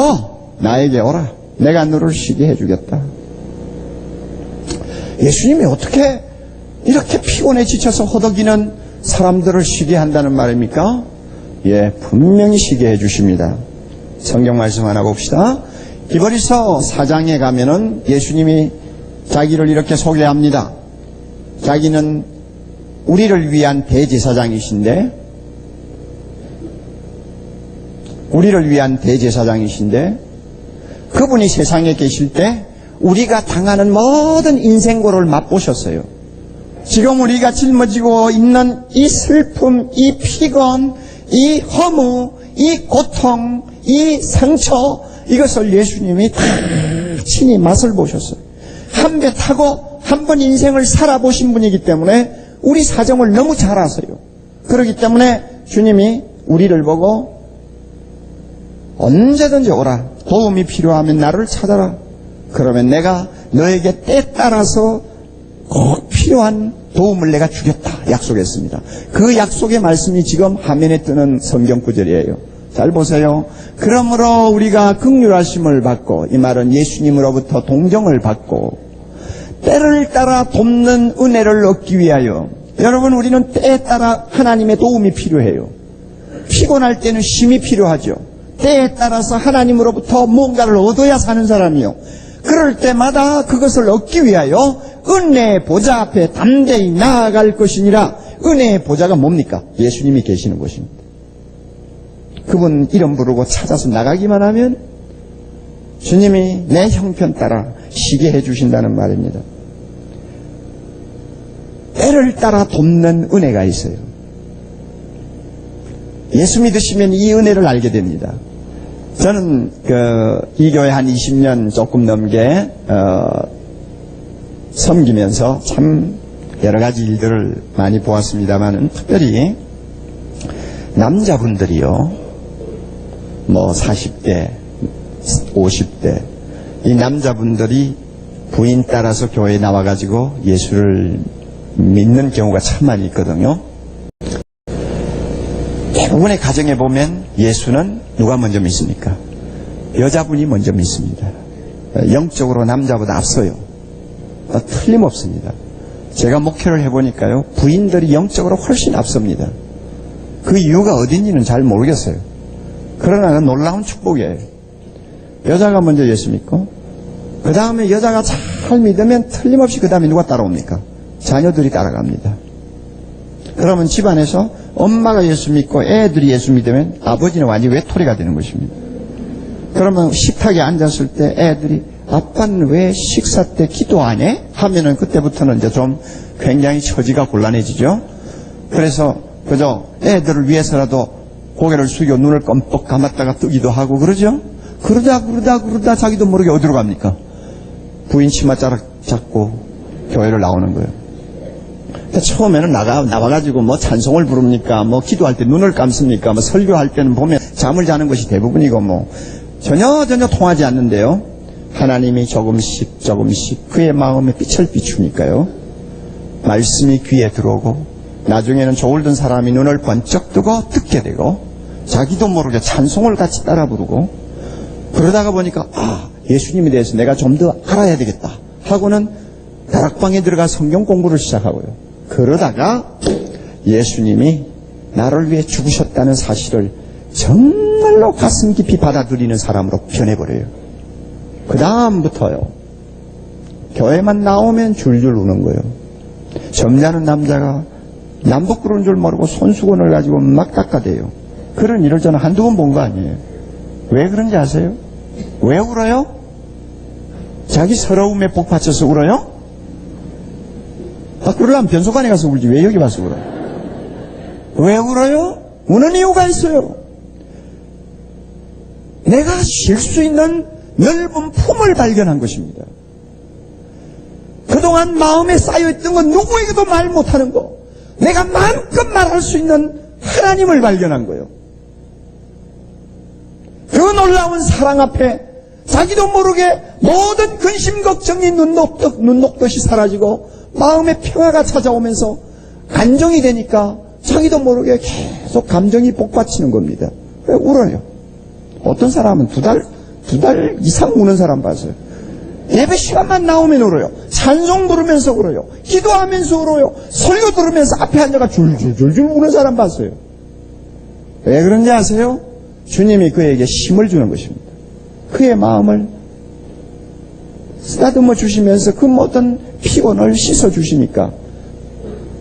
나에게 오라. 내가 너를 쉬게 해주겠다. 예수님이 어떻게 이렇게 피곤해 지쳐서 허덕이는 사람들을 쉬게 한다는 말입니까? 예, 분명히 쉬게 해주십니다. 성경 말씀 하나 봅시다. 히브리서 4장에 가면은 예수님이 자기를 이렇게 소개합니다. 자기는 우리를 위한 대제사장이신데 그분이 세상에 계실 때 우리가 당하는 모든 인생고를 맛보셨어요. 지금 우리가 짊어지고 있는 이 슬픔, 이 피곤, 이 허무, 이 고통, 이 상처, 이것을 예수님이 다 친히 맛을 보셨어요. 한 배 타고 한 번 인생을 살아보신 분이기 때문에 우리 사정을 너무 잘 아세요. 그렇기 때문에 주님이 우리를 보고 언제든지 오라. 도움이 필요하면 나를 찾아라. 그러면 내가 너에게 때 따라서 꼭 필요한 도움을 내가 주겠다 약속했습니다. 그 약속의 말씀이 지금 화면에 뜨는 성경 구절이에요. 잘 보세요. 그러므로 우리가 긍휼하심을 받고, 이 말은 예수님으로부터 동정을 받고 때를 따라 돕는 은혜를 얻기 위하여, 여러분, 우리는 때에 따라 하나님의 도움이 필요해요. 피곤할 때는 쉼이 필요하죠. 때에 따라서 하나님으로부터 뭔가를 얻어야 사는 사람이요. 그럴 때마다 그것을 얻기 위하여 은혜의 보좌 앞에 담대히 나아갈 것이니라. 은혜의 보좌가 뭡니까? 예수님이 계시는 곳입니다. 그분 이름 부르고 찾아서 나가기만 하면 주님이 내 형편 따라 쉬게 해주신다는 말입니다. 때를 따라 돕는 은혜가 있어요. 예수 믿으시면 이 은혜를 알게 됩니다. 저는 이 교회 한 20년 조금 넘게 섬기면서 참 여러 가지 일들을 많이 보았습니다만, 특별히 남자분들이요, 뭐 40대, 50대, 이 남자분들이 부인 따라서 교회에 나와가지고 예수를 믿는 경우가 참 많이 있거든요. 대부분의 가정에 보면 예수는 누가 먼저 믿습니까? 여자분이 먼저 믿습니다. 영적으로 남자보다 앞서요. 틀림없습니다. 제가 목회를 해보니까요, 부인들이 영적으로 훨씬 앞섭니다. 그 이유가 어딘지는 잘 모르겠어요. 그러나 놀라운 축복이에요. 여자가 먼저 예수 믿고, 그 다음에 여자가 잘 믿으면 틀림없이 그 다음에 누가 따라옵니까? 자녀들이 따라갑니다. 그러면 집안에서 엄마가 예수 믿고 애들이 예수 믿으면 아버지는 완전히 외톨이가 되는 것입니다. 그러면 식탁에 앉았을 때 애들이 아빠는 왜 식사 때 기도 안 해? 하면은 그때부터는 이제 좀 굉장히 처지가 곤란해지죠. 그래서 그저 애들을 위해서라도 고개를 숙여 눈을 껌뻑 감았다가 뜨기도 하고 그러죠. 그러다 자기도 모르게 어디로 갑니까? 부인 치마 자락 잡고 교회를 나오는 거예요. 처음에는 나와가지고 뭐 찬송을 부릅니까? 뭐 기도할 때 눈을 감습니까? 뭐 설교할 때는 보면 잠을 자는 것이 대부분이고 뭐 전혀 통하지 않는데요. 하나님이 조금씩 그의 마음에 빛을 비추니까요. 말씀이 귀에 들어오고 나중에는 조울든 사람이 눈을 번쩍 뜨고 듣게 되고 자기도 모르게 찬송을 같이 따라 부르고 그러다가 보니까 예수님에 대해서 내가 좀 더 알아야 되겠다 하고는 다락방에 들어가 성경 공부를 시작하고요. 그러다가 예수님이 나를 위해 죽으셨다는 사실을 정말로 가슴 깊이 받아들이는 사람으로 변해버려요. 그 다음부터요, 교회만 나오면 줄줄 우는 거예요. 점잖은 남자가 남북 부르는 줄 모르고 손수건을 가지고 막 닦아대요. 그런 일을 저는 한두 번 본 거 아니에요. 왜 그런지 아세요? 왜 울어요? 자기 서러움에 복받쳐서 울어요? 그러려면 변소관에 가서 울지 왜 여기 와서 울어요? 왜 울어요? 우는 이유가 있어요. 내가 쉴 수 있는 넓은 품을 발견한 것입니다. 그동안 마음에 쌓여있던 건 누구에게도 말 못하는 거, 내가 마음껏 말할 수 있는 하나님을 발견한 거예요. 그 놀라운 사랑 앞에 자기도 모르게 모든 근심 걱정이 눈 녹듯이 사라지고 마음의 평화가 찾아오면서 안정이 되니까 자기도 모르게 계속 감정이 복받치는 겁니다. 왜 울어요? 어떤 사람은 두 달 이상 우는 사람 봤어요. 예배 시간만 나오면 울어요. 찬송 부르면서 울어요. 기도하면서 울어요. 설교 들으면서 앞에 앉아가 줄줄 우는 사람 봤어요. 왜 그런지 아세요? 주님이 그에게 힘을 주는 것입니다. 그의 마음을 쓰다듬어 주시면서 그 모든 피곤을 씻어 주시니까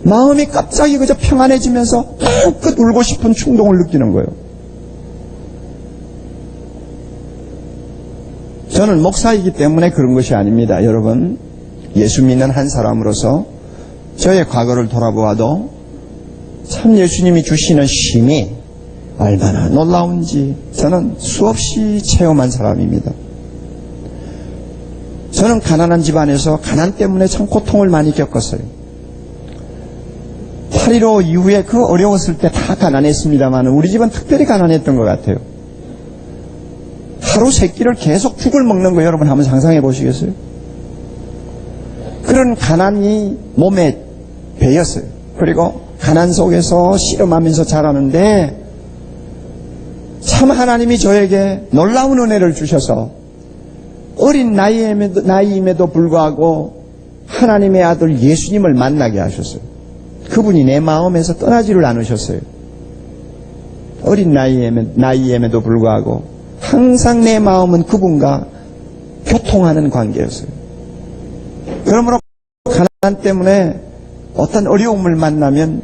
마음이 갑자기 그저 평안해지면서 마음껏 울고 싶은 충동을 느끼는 거예요. 저는 목사이기 때문에 그런 것이 아닙니다. 여러분, 예수 믿는 한 사람으로서 저의 과거를 돌아보아도 참 예수님이 주시는 쉼이 얼마나 놀라운지 저는 수없이 체험한 사람입니다. 저는 가난한 집안에서 가난 때문에 참 고통을 많이 겪었어요. 8.15 이후에 그 어려웠을 때 다 가난했습니다만 우리 집은 특별히 가난했던 것 같아요. 하루 세 끼를 계속 죽을 먹는 거 여러분 한번 상상해 보시겠어요? 그런 가난이 몸에 배였어요. 그리고 가난 속에서 씨름하면서 자라는데 참 참 하나님이 저에게 놀라운 은혜를 주셔서 어린 나이임에도 불구하고 하나님의 아들 예수님을 만나게 하셨어요. 그분이 내 마음에서 떠나지를 않으셨어요. 어린 나이임에도 불구하고 항상 내 마음은 그분과 교통하는 관계였어요. 그러므로 가난 때문에 어떤 어려움을 만나면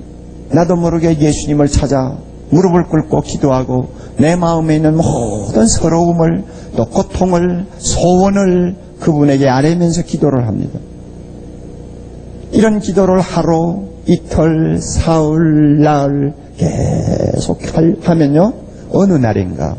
나도 모르게 예수님을 찾아 무릎을 꿇고 기도하고 내 마음에 있는 모든 서러움을 또 고통을 소원을 그분에게 아뢰면서 기도를 합니다. 이런 기도를 하루, 이틀, 사흘, 나흘 계속 하면요, 어느 날인가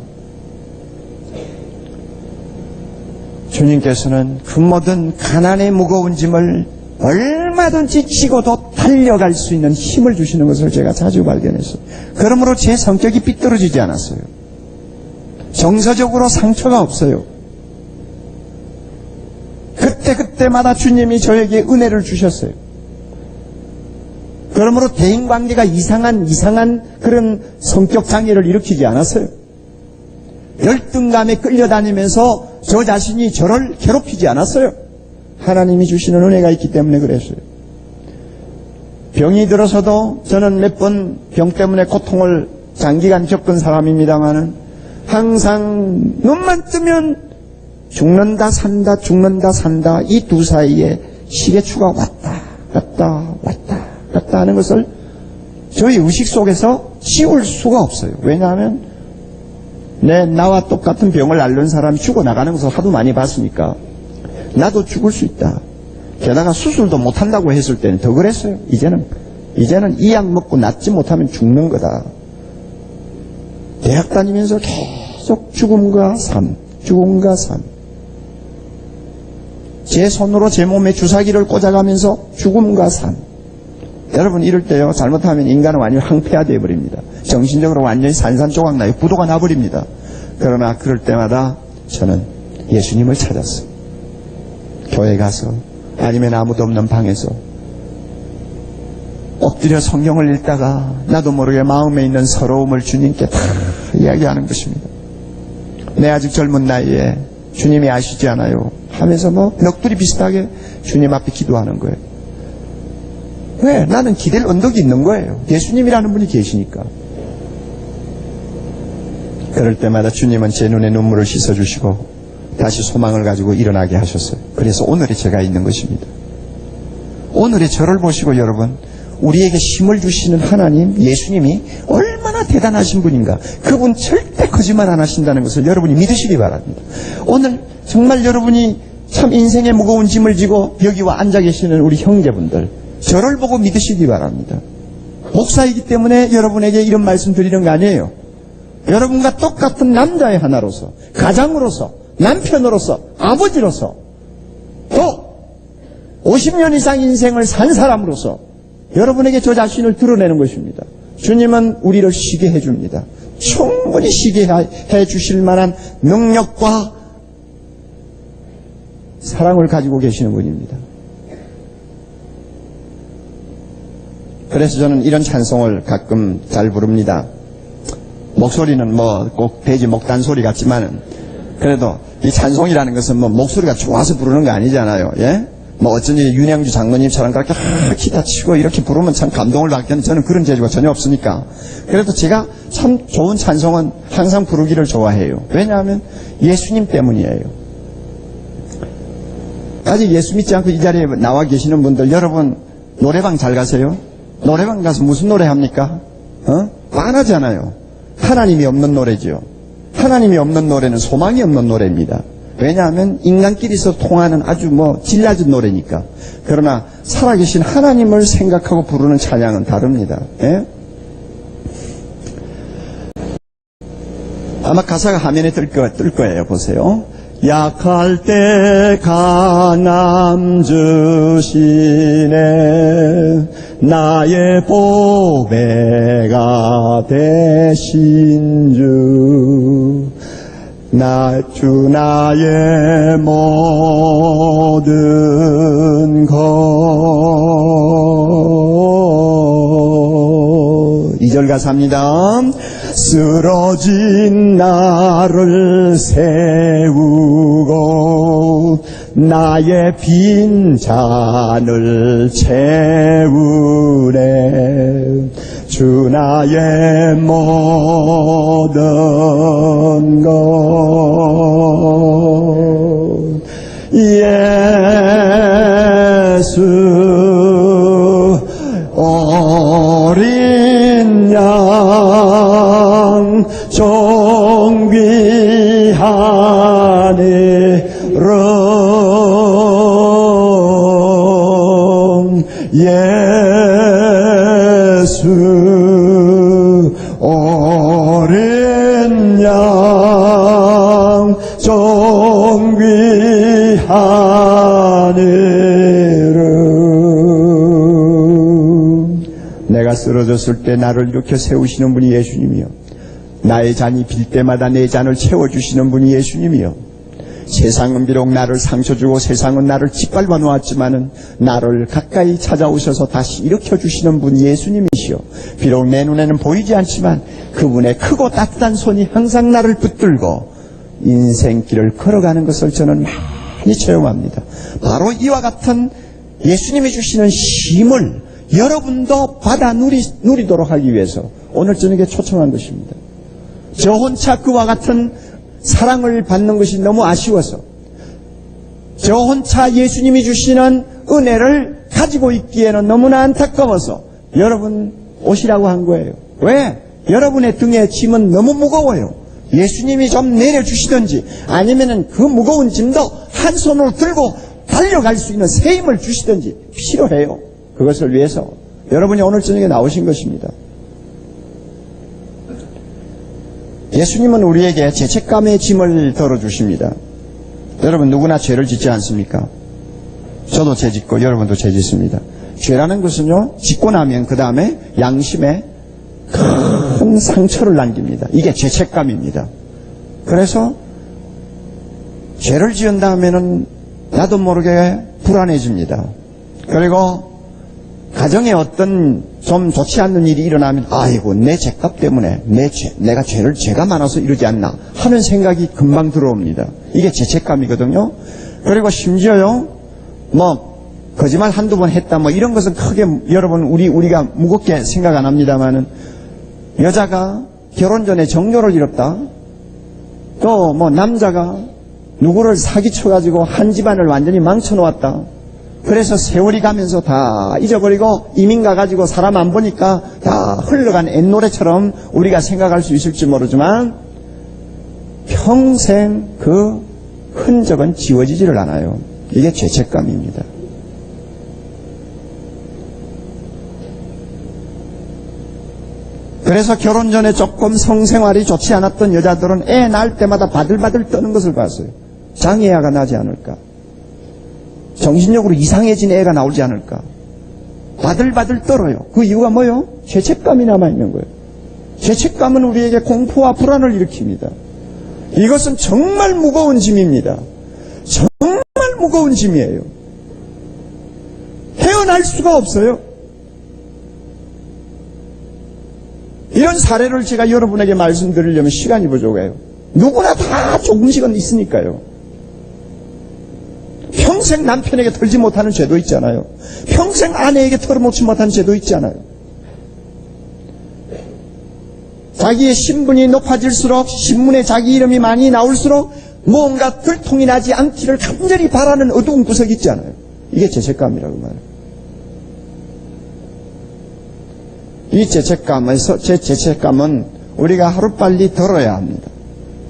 주님께서는 그 모든 가난의 무거운 짐을 얼마든지 지고도 달려갈 수 있는 힘을 주시는 것을 제가 자주 발견했어요. 그러므로 제 성격이 삐뚤어지지 않았어요. 정서적으로 상처가 없어요. 그때마다 주님이 저에게 은혜를 주셨어요. 그러므로 대인관계가 이상한 그런 성격 장애를 일으키지 않았어요. 열등감에 끌려다니면서 저 자신이 저를 괴롭히지 않았어요. 하나님이 주시는 은혜가 있기 때문에 그랬어요. 병이 들어서도 저는 몇 번 병 때문에 고통을 장기간 겪은 사람입니다만은 항상 눈만 뜨면 죽는다 산다 죽는다 산다 이 두 사이에 시계추가 왔다 갔다 하는 것을 저희 의식 속에서 지울 수가 없어요. 왜냐하면 나와 똑같은 병을 앓는 사람이 죽어나가는 것을 하도 많이 봤으니까 나도 죽을 수 있다. 게다가 수술도 못한다고 했을 때는 더 그랬어요. 이제는 이 약 먹고 낫지 못하면 죽는 거다. 대학 다니면서 계속 죽음과 삶. 제 손으로 제 몸에 주사기를 꽂아가면서 죽음과 삶. 여러분 이럴 때요, 잘못하면 인간은 완전히 황폐화되어 버립니다. 정신적으로 완전히 산산조각 나요. 부도가 나버립니다. 그러나 그럴 때마다 저는 예수님을 찾았어요. 교회 가서 아니면 아무도 없는 방에서 엎드려 성경을 읽다가 나도 모르게 마음에 있는 서러움을 주님께 다 이야기하는 것입니다. 내 아직 젊은 나이에 주님이 아시지 않아요 하면서 넋두리 비슷하게 주님 앞에 기도하는 거예요. 왜? 나는 기댈 언덕이 있는 거예요. 예수님이라는 분이 계시니까. 그럴 때마다 주님은 제 눈에 눈물을 씻어주시고 다시 소망을 가지고 일어나게 하셨어요. 그래서 오늘의 제가 있는 것입니다. 오늘의 저를 보시고 여러분, 우리에게 힘을 주시는 하나님, 예수님이 얼마나 대단하신 분인가. 그분 절대 거짓말 안 하신다는 것을 여러분이 믿으시기 바랍니다. 오늘 정말 여러분이 참 인생의 무거운 짐을 지고 여기와 앉아 계시는 우리 형제분들, 저를 보고 믿으시기 바랍니다. 목사이기 때문에 여러분에게 이런 말씀 드리는 거 아니에요. 여러분과 똑같은 남자의 하나로서, 가장으로서, 남편으로서, 아버지로서, 또 50년 이상 인생을 산 사람으로서 여러분에게 저 자신을 드러내는 것입니다. 주님은 우리를 쉬게 해줍니다. 충분히 쉬게 해주실 만한 능력과 사랑을 가지고 계시는 분입니다. 그래서 저는 이런 찬송을 가끔 잘 부릅니다. 목소리는 꼭 돼지 목단 소리 같지만은 그래도 이 찬송이라는 것은 목소리가 좋아서 부르는 거 아니잖아요. 예? 어쩐지 윤양주 장로님처럼 그렇게 기타 치고 이렇게 부르면 참 감동을 받겠는데 저는 그런 재주가 전혀 없으니까. 그래도 제가 참 좋은 찬송은 항상 부르기를 좋아해요. 왜냐하면 예수님 때문이에요. 아직 예수 믿지 않고 이 자리에 나와 계시는 분들, 여러분 노래방 잘 가세요? 노래방 가서 무슨 노래 합니까? 빤하잖아요. 하나님이 없는 노래죠. 하나님이 없는 노래는 소망이 없는 노래입니다. 왜냐하면 인간끼리서 통하는 아주 질 낮은 노래니까. 그러나 살아계신 하나님을 생각하고 부르는 찬양은 다릅니다. 예? 아마 가사가 화면에 뜰 거예요. 보세요. 약할 때 강함 주시네 나의 보배가 되신 주 나의 모든 것 2절 가사입니다. 쓰러진 나를 세우고 나의 빈 잔을 채우네. 주 나의 모든 것 예수 어린 양 존귀한 이름 예수 어린 양 존귀한 이름. 내가 쓰러졌을 때 나를 일으켜 세우시는 분이 예수님이요, 나의 잔이 빌 때마다 내 잔을 채워주시는 분이 예수님이요, 세상은 비록 나를 상처 주고 세상은 나를 짓밟아 놓았지만은 나를 가까이 찾아오셔서 다시 일으켜주시는 분이 예수님이시요, 비록 내 눈에는 보이지 않지만 그분의 크고 따뜻한 손이 항상 나를 붙들고 인생길을 걸어가는 것을 저는 많이 체험합니다. 바로 이와 같은 예수님이 주시는 쉼을 여러분도 받아 누리도록 하기 위해서 오늘 저녁에 초청한 것입니다. 저 혼자 그와 같은 사랑을 받는 것이 너무 아쉬워서, 저 혼자 예수님이 주시는 은혜를 가지고 있기에는 너무나 안타까워서 여러분 오시라고 한 거예요. 왜? 여러분의 등에 짐은 너무 무거워요. 예수님이 좀 내려주시든지 아니면은 그 무거운 짐도 한 손으로 들고 달려갈 수 있는 새 힘을 주시든지 필요해요. 그것을 위해서 여러분이 오늘 저녁에 나오신 것입니다. 예수님은 우리에게 죄책감의 짐을 덜어주십니다. 여러분 누구나 죄를 짓지 않습니까? 저도 죄 짓고 여러분도 죄 짓습니다. 죄라는 것은요, 짓고 나면 그 다음에 양심에 큰 상처를 남깁니다. 이게 죄책감입니다. 그래서 죄를 지은 다음에는 나도 모르게 불안해집니다. 그리고 가정에 어떤 좀 좋지 않는 일이 일어나면 아이고 내 죄값 때문에 내가 죄가 많아서 이러지 않나 하는 생각이 금방 들어옵니다. 이게 죄책감이거든요. 그리고 심지어요, 거짓말 한두 번 했다 이런 것은 크게 여러분 우리가 무겁게 생각 안 합니다만은, 여자가 결혼 전에 정조를 잃었다, 또 남자가 누구를 사기쳐가지고 한 집안을 완전히 망쳐놓았다, 그래서 세월이 가면서 다 잊어버리고 이민 가가지고 사람 안 보니까 다 흘러간 옛노래처럼 우리가 생각할 수 있을지 모르지만 평생 그 흔적은 지워지지를 않아요. 이게 죄책감입니다. 그래서 결혼 전에 조금 성생활이 좋지 않았던 여자들은 애 낳을 때마다 바들바들 떠는 것을 봤어요. 장애아가 나지 않을까, 정신력으로 이상해진 애가 나오지 않을까, 바들바들 떨어요. 그 이유가 뭐예요? 죄책감이 남아있는 거예요. 죄책감은 우리에게 공포와 불안을 일으킵니다. 이것은 정말 무거운 짐입니다. 정말 무거운 짐이에요. 헤어날 수가 없어요. 이런 사례를 제가 여러분에게 말씀드리려면 시간이 부족해요. 누구나 다 조금씩은 있으니까요. 평생 남편에게 털지 못하는 죄도 있잖아요. 평생 아내에게 털어놓지 못한 죄도 있잖아요. 자기의 신분이 높아질수록, 신문에 자기 이름이 많이 나올수록 뭔가 들통이 나지 않기를 간절히 바라는 어두운 구석이 있잖아요. 이게 죄책감이라고 말해요. 이 죄책감은 우리가 하루빨리 덜어야 합니다.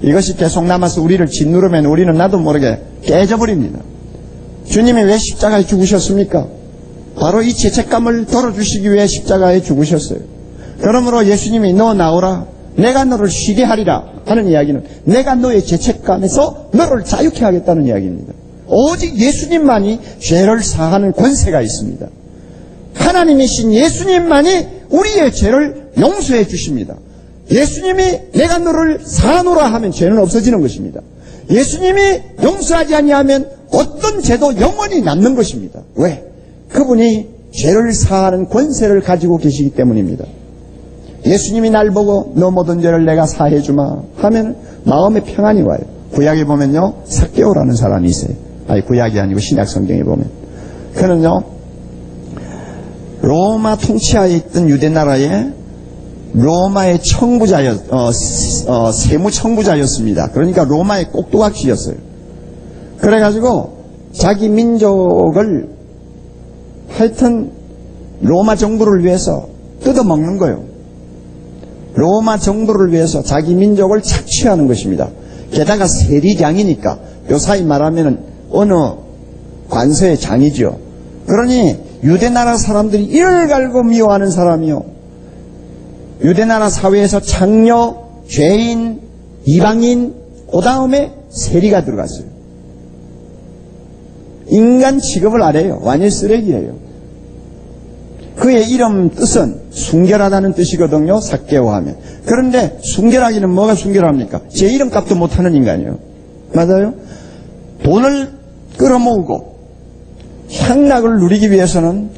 이것이 계속 남아서 우리를 짓누르면 우리는 나도 모르게 깨져버립니다. 주님이 왜 십자가에 죽으셨습니까? 바로 이 죄책감을 덜어주시기 위해 십자가에 죽으셨어요. 그러므로 예수님이 너 나오라, 내가 너를 쉬게 하리라 하는 이야기는 내가 너의 죄책감에서 너를 자유케 하겠다는 이야기입니다. 오직 예수님만이 죄를 사하는 권세가 있습니다. 하나님이신 예수님만이 우리의 죄를 용서해 주십니다. 예수님이 내가 너를 사하노라 하면 죄는 없어지는 것입니다. 예수님이 용서하지 아니하면 어떤 죄도 영원히 남는 것입니다. 왜? 그분이 죄를 사하는 권세를 가지고 계시기 때문입니다. 예수님이 날 보고 너 모든 죄를 내가 사해주마 하면 마음에 평안이 와요. 구약에 보면요, 삭개오라는 사람이 있어요. 아니, 구약이 아니고 신약 성경에 보면. 그는요, 로마 통치하에 있던 유대 나라에 로마의 세무 청부자였습니다. 그러니까 로마의 꼭두각시였어요. 그래가지고 자기 민족을 하여튼 로마 정부를 위해서 뜯어먹는 거예요. 로마 정부를 위해서 자기 민족을 착취하는 것입니다. 게다가 세리장이니까 요사이 말하면 어느 관서의 장이죠. 그러니 유대나라 사람들이 이를 갈고 미워하는 사람이요. 유대나라 사회에서 장녀, 죄인, 이방인, 그 다음에 세리가 들어갔어요. 인간 취급을 안 해요. 완전 쓰레기예요. 그의 이름 뜻은 순결하다는 뜻이거든요. 삭개오 하면. 그런데 순결하기는 뭐가 순결합니까? 제 이름값도 못하는 인간이에요. 맞아요? 돈을 끌어모으고 향락을 누리기 위해서는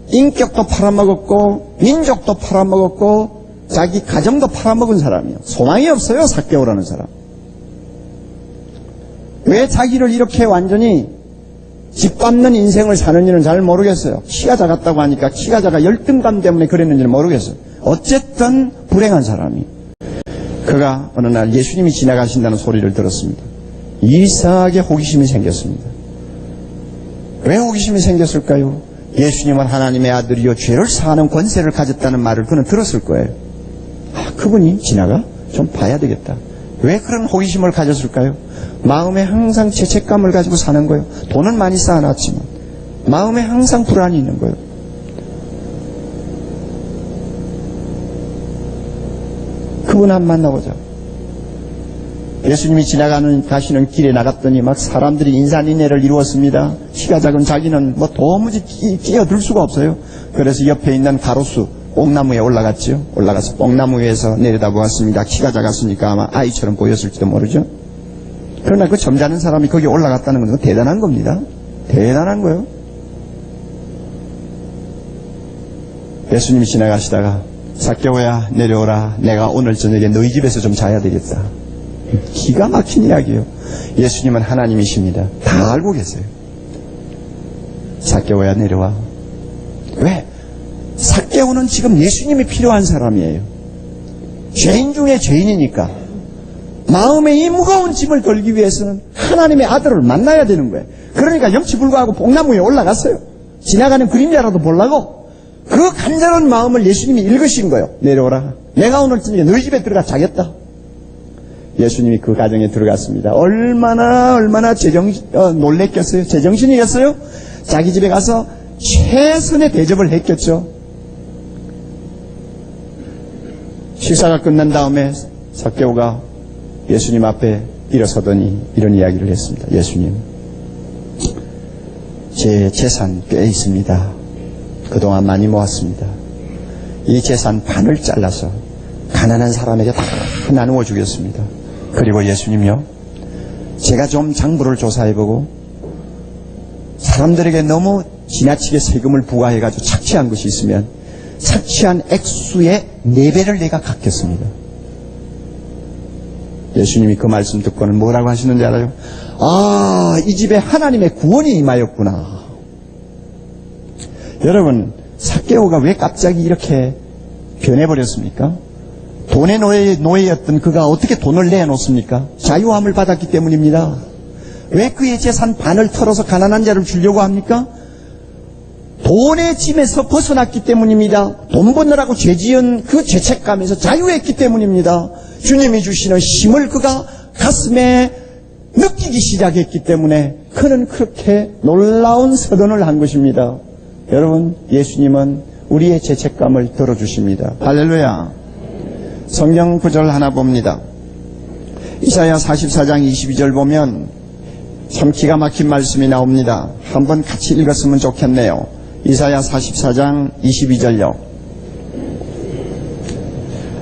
인격도 팔아먹었고 민족도 팔아먹었고 자기 가정도 팔아먹은 사람이에요. 소망이 없어요. 삭개오라는 사람. 왜 자기를 이렇게 완전히 짓밟는 인생을 사는지는 잘 모르겠어요. 키가 작았다고 하니까 키가 작아 열등감 때문에 그랬는지는 모르겠어요. 어쨌든 불행한 사람이. 그가 어느 날 예수님이 지나가신다는 소리를 들었습니다. 이상하게 호기심이 생겼습니다. 왜 호기심이 생겼을까요? 예수님은 하나님의 아들이요 죄를 사하는 권세를 가졌다는 말을 그는 들었을 거예요. 그분이 지나가? 좀 봐야 되겠다. 왜 그런 호기심을 가졌을까요? 마음에 항상 죄책감을 가지고 사는 거예요. 돈은 많이 쌓아놨지만 마음에 항상 불안이 있는 거예요. 그분 한 만나보자. 예수님이 가시는 길에 나갔더니 막 사람들이 인산인해를 이루었습니다. 키가 작은 자기는 뭐 도무지 끼어들 수가 없어요. 그래서 옆에 있는 가로수 뽕나무에 올라갔죠. 올라가서 뽕나무 위에서 내려다보았습니다. 키가 작았으니까 아마 아이처럼 보였을지도 모르죠. 그러나 그 점잖은 사람이 거기 올라갔다는 건 대단한 겁니다. 대단한 거예요. 예수님이 지나가시다가 삭개오야 내려오라. 내가 오늘 저녁에 너희 집에서 좀 자야 되겠다. 기가 막힌 이야기예요. 예수님은 하나님이십니다. 다 알고 계세요. 삭개오야 내려와. 왜? 삭개오는 지금 예수님이 필요한 사람이에요. 죄인 중에 죄인이니까 마음에 이 무거운 짐을 걸기 위해서는 하나님의 아들을 만나야 되는 거예요. 그러니까 염치불구하고 뽕나무에 올라갔어요. 지나가는 그림자라도 보려고. 그 간절한 마음을 예수님이 읽으신 거예요. 내려오라. 내가 오늘 저녁에 너희 집에 들어가 자겠다. 예수님이 그 가정에 들어갔습니다. 얼마나 놀랬겠어요. 제정신이겠어요. 자기 집에 가서 최선의 대접을 했겠죠. 식사가 끝난 다음에 삭개오가 예수님 앞에 일어서더니 이런 이야기를 했습니다. 예수님, 제 재산 꽤 있습니다. 그동안 많이 모았습니다. 이 재산 반을 잘라서 가난한 사람에게 다 나누어 주겠습니다. 그리고 예수님요, 제가 좀 장부를 조사해보고 사람들에게 너무 지나치게 세금을 부과해가지고 착취한 것이 있으면 착취한 액수의 4배를 내가 갚겠습니다. 예수님이 그 말씀 듣고는 뭐라고 하시는지 알아요? 아, 이 집에 하나님의 구원이 임하였구나. 여러분, 삭개오가 왜 갑자기 이렇게 변해버렸습니까? 돈의 노예였던 그가 어떻게 돈을 내놓습니까? 자유함을 받았기 때문입니다. 왜 그의 재산 반을 털어서 가난한 자를 주려고 합니까? 돈의 짐에서 벗어났기 때문입니다. 돈 버느라고 죄지은 그 죄책감에서 자유했기 때문입니다. 주님이 주시는 힘을 그가 가슴에 느끼기 시작했기 때문에 그는 그렇게 놀라운 서던을 한 것입니다. 여러분, 예수님은 우리의 죄책감을 덜어주십니다. 할렐루야. 성경 구절 하나 봅니다. 이사야 44장 22절 보면 참 기가 막힌 말씀이 나옵니다. 한번 같이 읽었으면 좋겠네요. 이사야 44장 22절요.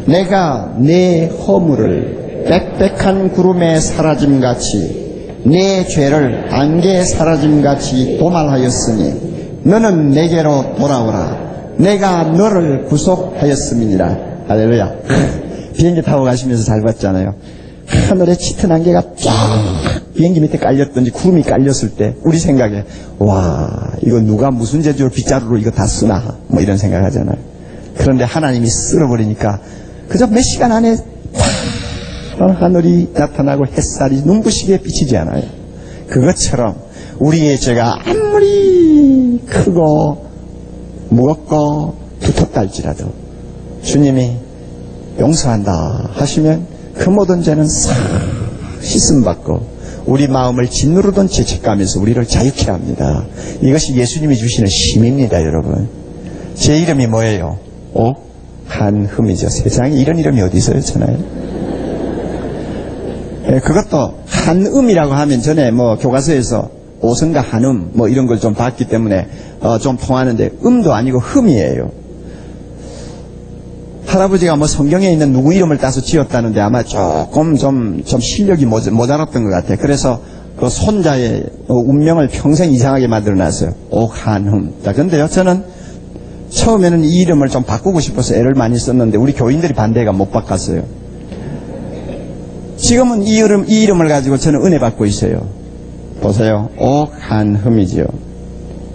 내가 내 허물을 빽빽한 구름에 사라짐같이 내 죄를 안개에 사라짐같이 도말하였으니 너는 내게로 돌아오라. 내가 너를 구속하였음이니라. 할렐루야. 비행기 타고 가시면서 잘 봤잖아요. 하늘에 짙은 안개가 쫙 비행기 밑에 깔렸든지 구름이 깔렸을 때 우리 생각에 와 이거 누가 무슨 재주로 빗자루로 이거 다 쓰나 뭐 이런 생각하잖아요. 그런데 하나님이 쓸어버리니까 그저 몇 시간 안에 하늘이 나타나고 햇살이 눈부시게 비치지 않아요. 그것처럼 우리의 죄가 아무리 크고 무겁고 두텁다 할지라도 주님이 용서한다 하시면 그 모든 죄는 싹 씻음받고 우리 마음을 짓누르던 죄책감에서 우리를 자유케 합니다. 이것이 예수님이 주시는 힘입니다. 여러분, 제 이름이 뭐예요? 한흠이죠. 세상에 이런 이름이 어디 있어요? 전에 그것도 한음이라고 하면 전에 뭐 교과서에서 오성과 한음 뭐 이런 걸 좀 봤기 때문에 좀 통하는데 음도 아니고 흠이에요. 할아버지가 뭐 성경에 있는 누구 이름을 따서 지었다는데 아마 조금 좀 실력이 모자랐던 것 같아요. 그래서 그 손자의 운명을 평생 이상하게 만들어놨어요. 옥한흠. 자, 근데요, 저는 처음에는 이 이름을 좀 바꾸고 싶어서 애를 많이 썼는데 우리 교인들이 반대가 못 바꿨어요. 지금은 이 이름을 가지고 저는 은혜 받고 있어요. 보세요. 옥한흠이지요.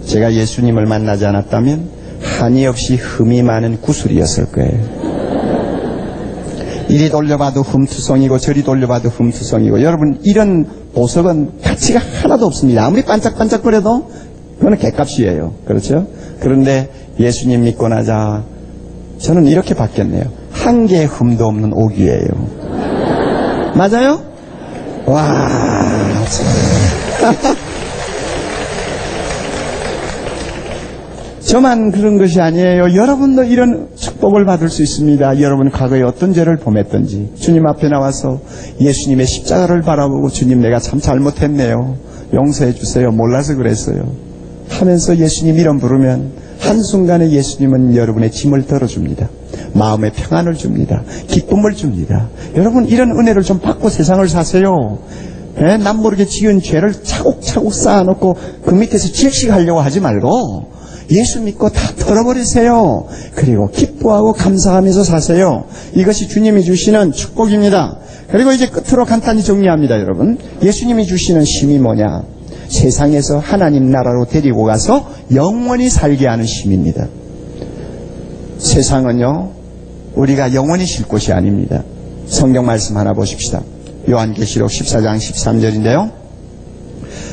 제가 예수님을 만나지 않았다면 한이 없이 흠이 많은 구슬이었을 거예요. 이리 돌려봐도 흠투성이고 저리 돌려봐도 흠투성이고 여러분 이런 보석은 가치가 하나도 없습니다. 아무리 반짝반짝거려도 그거는 객값이에요. 그렇죠? 그런데 예수님 믿고 나자 저는 이렇게 바뀌었네요. 한 개의 흠도 없는 옥이에요. 맞아요? 와 저만 그런 것이 아니에요. 여러분도 이런 축복을 받을 수 있습니다. 여러분 과거에 어떤 죄를 범했던지 주님 앞에 나와서 예수님의 십자가를 바라보고 주님 내가 참 잘못했네요. 용서해 주세요. 몰라서 그랬어요. 하면서 예수님 이름 부르면 한순간에 예수님은 여러분의 짐을 덜어줍니다. 마음의 평안을 줍니다. 기쁨을 줍니다. 여러분 이런 은혜를 좀 받고 세상을 사세요. 남 모르게 지은 죄를 차곡차곡 쌓아놓고 그 밑에서 질식하려고 하지 말고 예수 믿고 다 털어버리세요. 그리고 기뻐하고 감사하면서 사세요. 이것이 주님이 주시는 축복입니다. 그리고 이제 끝으로 간단히 정리합니다. 여러분, 예수님이 주시는 힘이 뭐냐? 세상에서 하나님 나라로 데리고 가서 영원히 살게 하는 힘입니다. 세상은요 우리가 영원히 쉴 곳이 아닙니다. 성경 말씀 하나 보십시다. 요한계시록 14장 13절인데요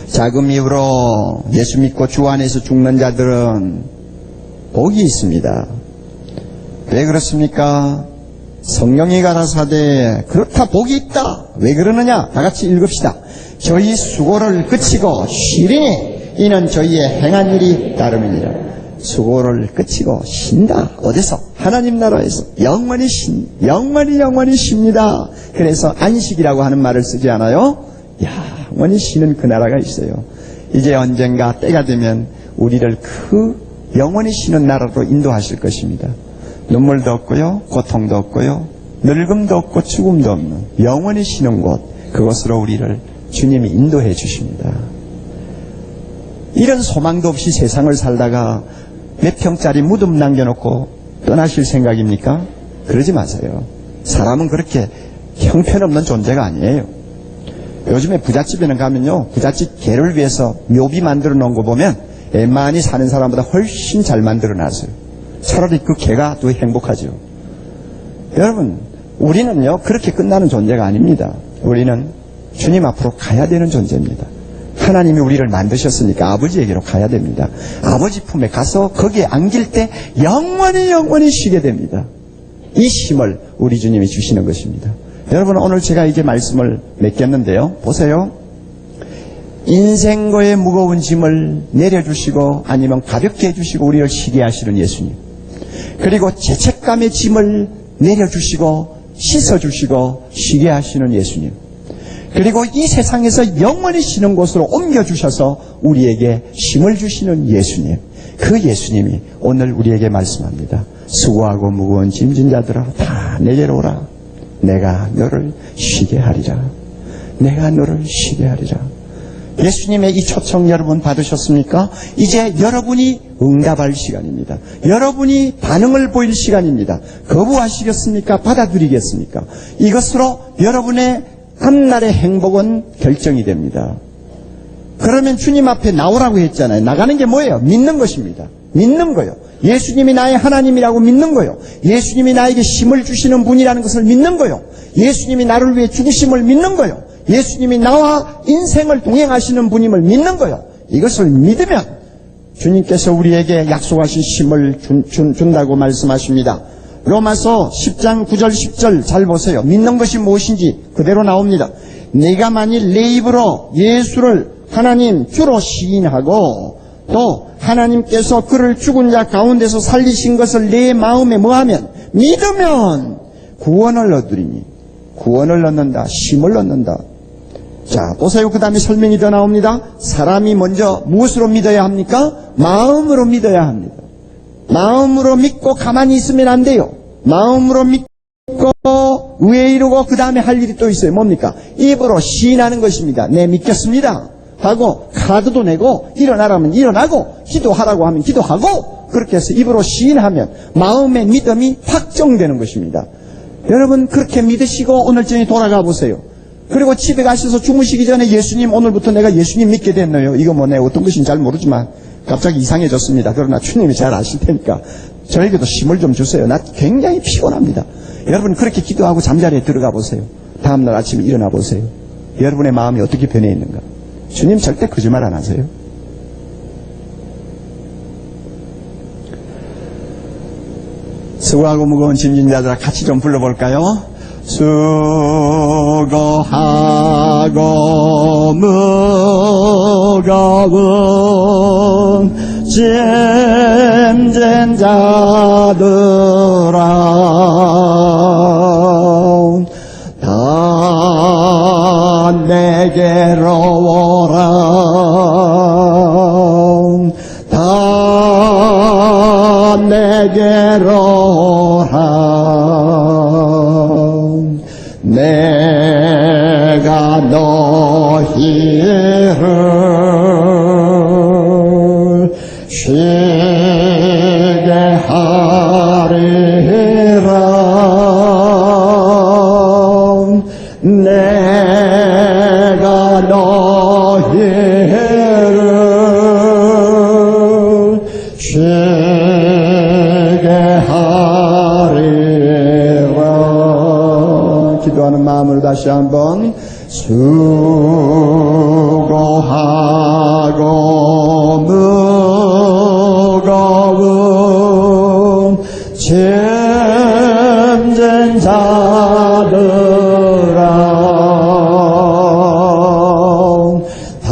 자금 이후로 예수 믿고 주 안에서 죽는 자들은 복이 있습니다. 왜 그렇습니까? 성령이 가라사대 그렇다 복이 있다. 왜 그러느냐? 다 같이 읽읍시다. 저희 수고를 그치고 쉬리니 이는 저희의 행한 일이 따름이니라. 수고를 그치고 쉰다. 어디서? 하나님 나라에서 영원히 쉽니다. 그래서 안식이라고 하는 말을 쓰지 않아요? 영원히 쉬는 그 나라가 있어요. 이제 언젠가 때가 되면 우리를 그 영원히 쉬는 나라로 인도하실 것입니다. 눈물도 없고요, 고통도 없고요, 늙음도 없고 죽음도 없는 영원히 쉬는 곳, 그것으로 우리를 주님이 인도해 주십니다. 이런 소망도 없이 세상을 살다가 몇 평짜리 무덤 남겨놓고 떠나실 생각입니까? 그러지 마세요. 사람은 그렇게 형편없는 존재가 아니에요. 요즘에 부잣집에는 가면요, 부잣집 개를 위해서 묘비 만들어 놓은 거 보면 웬만히 사는 사람보다 훨씬 잘 만들어 놨어요. 차라리 그 개가 더 행복하죠. 여러분, 우리는요 그렇게 끝나는 존재가 아닙니다. 우리는 주님 앞으로 가야 되는 존재입니다. 하나님이 우리를 만드셨으니까 아버지에게로 가야 됩니다. 아버지 품에 가서 거기에 안길 때 영원히 쉬게 됩니다. 이 힘을 우리 주님이 주시는 것입니다. 여러분, 오늘 제가 이제 말씀을 맺겠는데요, 보세요. 인생고의 무거운 짐을 내려주시고 아니면 가볍게 해주시고 우리를 쉬게 하시는 예수님, 그리고 죄책감의 짐을 내려주시고 씻어주시고 쉬게 하시는 예수님, 그리고 이 세상에서 영원히 쉬는 곳으로 옮겨주셔서 우리에게 힘을 주시는 예수님, 그 예수님이 오늘 우리에게 말씀합니다. 수고하고 무거운 짐진 자들아 다 내게로 오라. 내가 너를 쉬게 하리라. 내가 너를 쉬게 하리라. 예수님의 이 초청 여러분 받으셨습니까? 이제 여러분이 응답할 시간입니다. 여러분이 반응을 보일 시간입니다. 거부하시겠습니까? 받아들이겠습니까? 이것으로 여러분의 앞날의 행복은 결정이 됩니다. 그러면 주님 앞에 나오라고 했잖아요. 나가는 게 뭐예요? 믿는 것입니다. 믿는 거요. 예수님이 나의 하나님이라고 믿는 거요. 예수님이 나에게 힘을 주시는 분이라는 것을 믿는 거요. 예수님이 나를 위해 죽으심을 믿는 거요. 예수님이 나와 인생을 동행하시는 분임을 믿는 거요. 이것을 믿으면 주님께서 우리에게 약속하신 힘을 준다고 말씀하십니다. 로마서 10장 9절 10절 잘 보세요. 믿는 것이 무엇인지 그대로 나옵니다. 네가 만일 내 입으로 예수를 하나님 주로 시인하고 또 하나님께서 그를 죽은 자 가운데서 살리신 것을 내 마음에 뭐하면 믿으면 구원을 얻으리니 구원을 얻는다. 힘을 얻는다. 자, 보세요. 그 다음에 설명이 더 나옵니다. 사람이 먼저 무엇으로 믿어야 합니까? 마음으로 믿어야 합니다. 마음으로 믿고 가만히 있으면 안 돼요. 마음으로 믿고 의에 이르고 그 다음에 할 일이 또 있어요. 뭡니까? 입으로 시인하는 것입니다. 네, 믿겠습니다 하고 카드도 내고 일어나라면 일어나고 기도하라고 하면 기도하고 그렇게 해서 입으로 시인하면 마음의 믿음이 확정되는 것입니다. 여러분 그렇게 믿으시고 오늘 저녁에 돌아가 보세요. 그리고 집에 가셔서 주무시기 전에 예수님 오늘부터 내가 예수님 믿게 됐네요. 이거 뭐 내가 어떤 것인지 잘 모르지만 갑자기 이상해졌습니다. 그러나 주님이 잘 아실 테니까 저에게도 힘을 좀 주세요. 나 굉장히 피곤합니다. 여러분 그렇게 기도하고 잠자리에 들어가 보세요. 다음날 아침에 일어나 보세요. 여러분의 마음이 어떻게 변해 있는가. 주님 절대 거짓말 안 하세요. 수고하고 무거운 짐진 자들아 같이 좀 불러볼까요? 수고하고 무거운 짐진 자들아 다 내게로 오라 다 내게로 오라 내가 너희를 쉬게 하리라 내가 너희를 쉬게 하리라 기도하는 마음으로 다시 한번 수고하고 무거운 짐진 자들아 다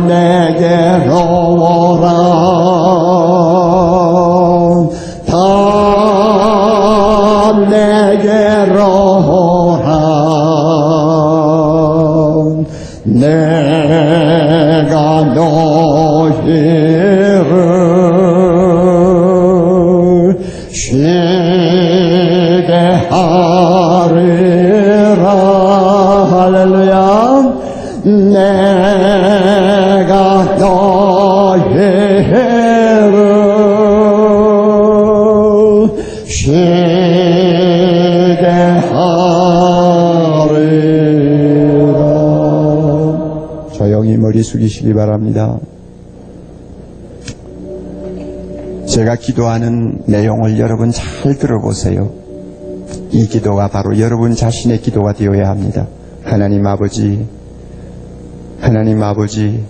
내게로 오라 다 내게로 오라 내가 너희를 쉬게 하리라 할렐루야 내가 너희를 쉬게 하리라 조용히 머리 숙이시기 바랍니다. 제가 기도하는 내용을 여러분 잘 들어보세요. 이 기도가 바로 여러분 자신의 기도가 되어야 합니다. 하나님 아버지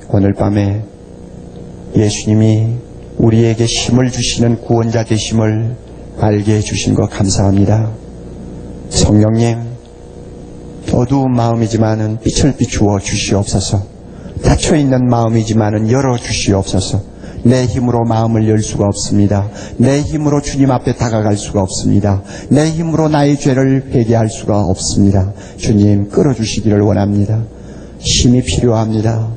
오늘 밤에 예수님이 우리에게 힘을 주시는 구원자 되심을 알게 해주신 것 감사합니다. 성령님 어두운 마음이지만은 빛을 비추어 주시옵소서. 닫혀있는 마음이지만은 열어주시옵소서. 내 힘으로 마음을 열 수가 없습니다. 내 힘으로 주님 앞에 다가갈 수가 없습니다. 내 힘으로 나의 죄를 회개할 수가 없습니다. 주님 끌어주시기를 원합니다. 힘이 필요합니다.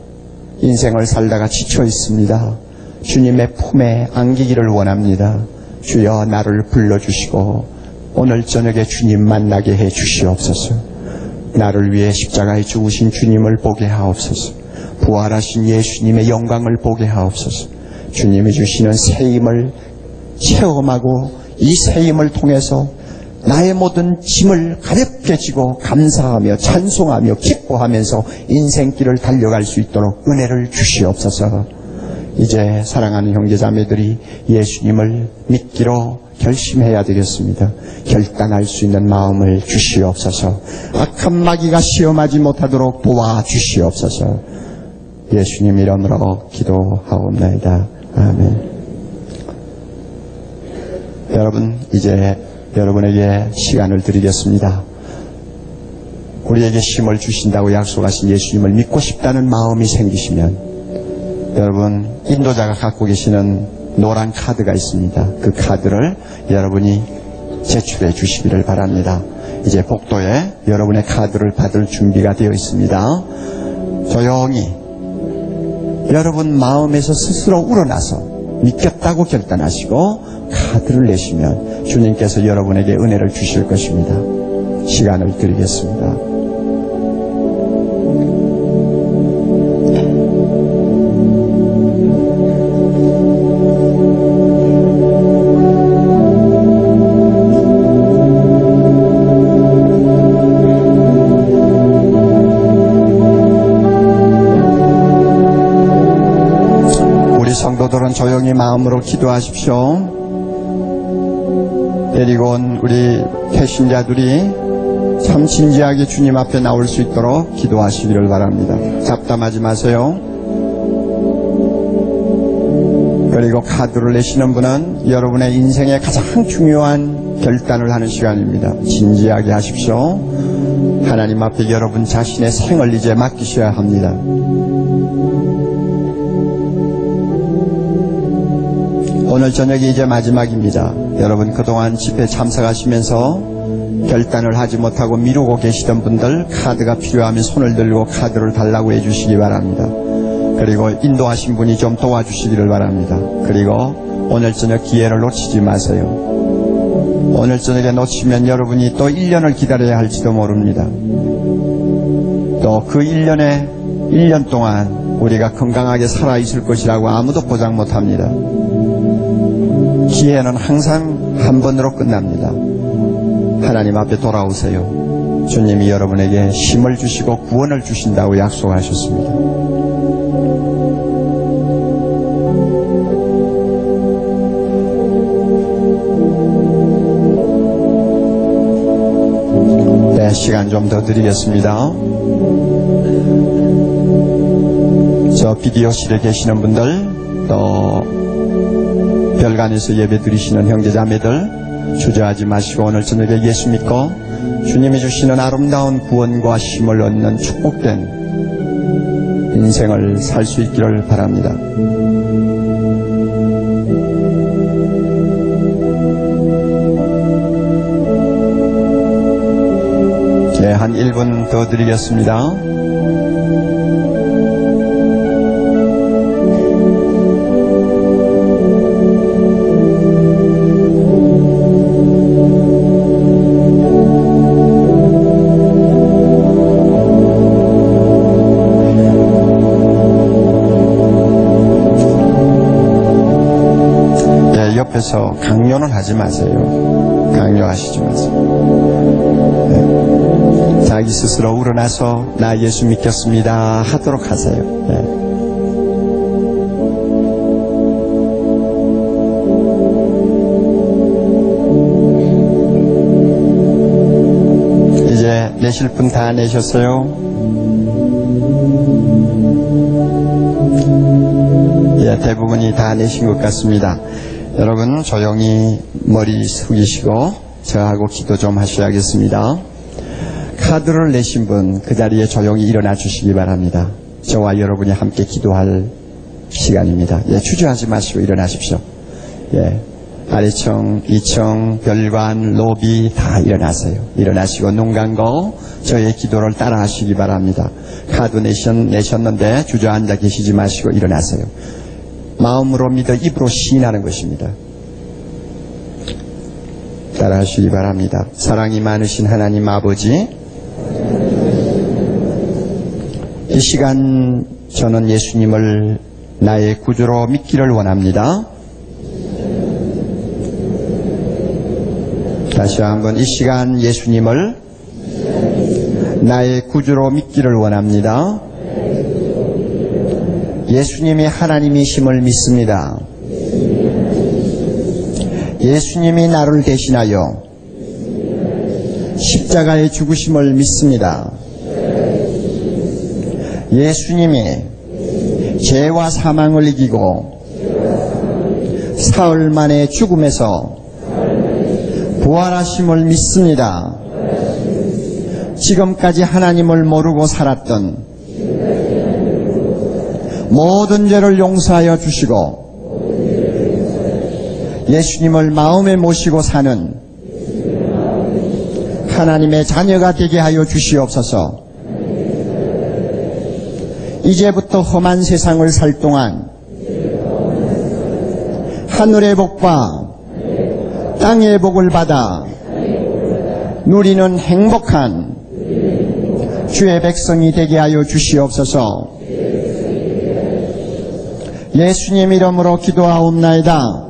인생을 살다가 지쳐 있습니다. 주님의 품에 안기기를 원합니다. 주여 나를 불러주시고 오늘 저녁에 주님 만나게 해 주시옵소서. 나를 위해 십자가에 죽으신 주님을 보게 하옵소서. 부활하신 예수님의 영광을 보게 하옵소서. 주님이 주시는 새 힘을 체험하고 이 새 힘을 통해서 나의 모든 짐을 가볍게 지고 감사하며 찬송하며 기뻐하면서 인생길을 달려갈 수 있도록 은혜를 주시옵소서. 이제 사랑하는 형제자매들이 예수님을 믿기로 결심해야 되겠습니다. 결단할 수 있는 마음을 주시옵소서. 악한 마귀가 시험하지 못하도록 도와주시옵소서. 예수님 이름으로 기도하옵나이다. 아멘. 여러분, 이제 여러분에게 시간을 드리겠습니다. 우리에게 힘을 주신다고 약속하신 예수님을 믿고 싶다는 마음이 생기시면 여러분, 인도자가 갖고 계시는 노란 카드가 있습니다. 그 카드를 여러분이 제출해 주시기를 바랍니다. 이제 복도에 여러분의 카드를 받을 준비가 되어 있습니다. 조용히 여러분 마음에서 스스로 우러나서 믿겠다고 결단하시고 카드를 내시면 주님께서 여러분에게 은혜를 주실 것입니다. 시간을 드리겠습니다. 성도들은 조용히 마음으로 기도하십시오. 데리고 온 우리 개신자들이 참 진지하게 주님 앞에 나올 수 있도록 기도하시기를 바랍니다. 잡담하지 마세요. 그리고 카드를 내시는 분은 여러분의 인생의 가장 중요한 결단을 하는 시간입니다. 진지하게 하십시오. 하나님 앞에 여러분 자신의 생을 이제 맡기셔야 합니다. 오늘 저녁이 이제 마지막입니다. 여러분 그동안 집회 참석하시면서 결단을 하지 못하고 미루고 계시던 분들 카드가 필요하면 손을 들고 카드를 달라고 해주시기 바랍니다. 그리고 인도하신 분이 좀 도와주시기를 바랍니다. 그리고 오늘 저녁 기회를 놓치지 마세요. 오늘 저녁에 놓치면 여러분이 또 1년을 기다려야 할지도 모릅니다. 또 그 1년 동안 우리가 건강하게 살아있을 것이라고 아무도 보장 못합니다. 기회는 항상 한 번으로 끝납니다. 하나님 앞에 돌아오세요. 주님이 여러분에게 힘을 주시고 구원을 주신다고 약속하셨습니다. 네, 시간 좀 더 드리겠습니다. 저 비디오실에 계시는 분들, 또 별관에서 예배 드리시는 형제자매들 주저하지 마시고 오늘 저녁에 예수 믿고 주님이 주시는 아름다운 구원과 힘을 얻는 축복된 인생을 살 수 있기를 바랍니다. 네, 한 1분 더 드리겠습니다. 옆에서 강요는 하지 마세요. 강요하시지 마세요. 네. 자기 스스로 우러나서 나 예수 믿겠습니다 하도록 하세요. 네. 이제 내실 분 다 내셨어요? 예, 대부분이 다 내신 것 같습니다. 여러분 조용히 머리 숙이시고 저하고 기도 좀 하셔야겠습니다. 카드를 내신 분 그 자리에 조용히 일어나 주시기 바랍니다. 저와 여러분이 함께 기도할 시간입니다. 예, 주저하지 마시고 일어나십시오. 예, 아래층, 2층, 별관, 로비 다 일어나세요. 일어나시고 눈 감고 저의 기도를 따라 하시기 바랍니다. 카드 내셨는데 주저앉아 계시지 마시고 일어나세요. 마음으로 믿어 입으로 시인하는 것입니다. 따라 하시기 바랍니다. 사랑이 많으신 하나님 아버지, 이 시간 저는 예수님을 나의 구주로 믿기를 원합니다. 다시 한번 이 시간 예수님을 나의 구주로 믿기를 원합니다. 예수님이 하나님이심을 믿습니다. 예수님이 나를 대신하여 십자가의 죽으심을 믿습니다. 예수님이 죄와 사망을 이기고 사흘 만에 죽음에서 부활하심을 믿습니다. 지금까지 하나님을 모르고 살았던 모든 죄를 용서하여 주시고 예수님을 마음에 모시고 사는 하나님의 자녀가 되게 하여 주시옵소서. 이제부터 험한 세상을 살 동안 하늘의 복과 땅의 복을 받아 누리는 행복한 주의 백성이 되게 하여 주시옵소서. 예수님 이름으로 기도하옵나이다.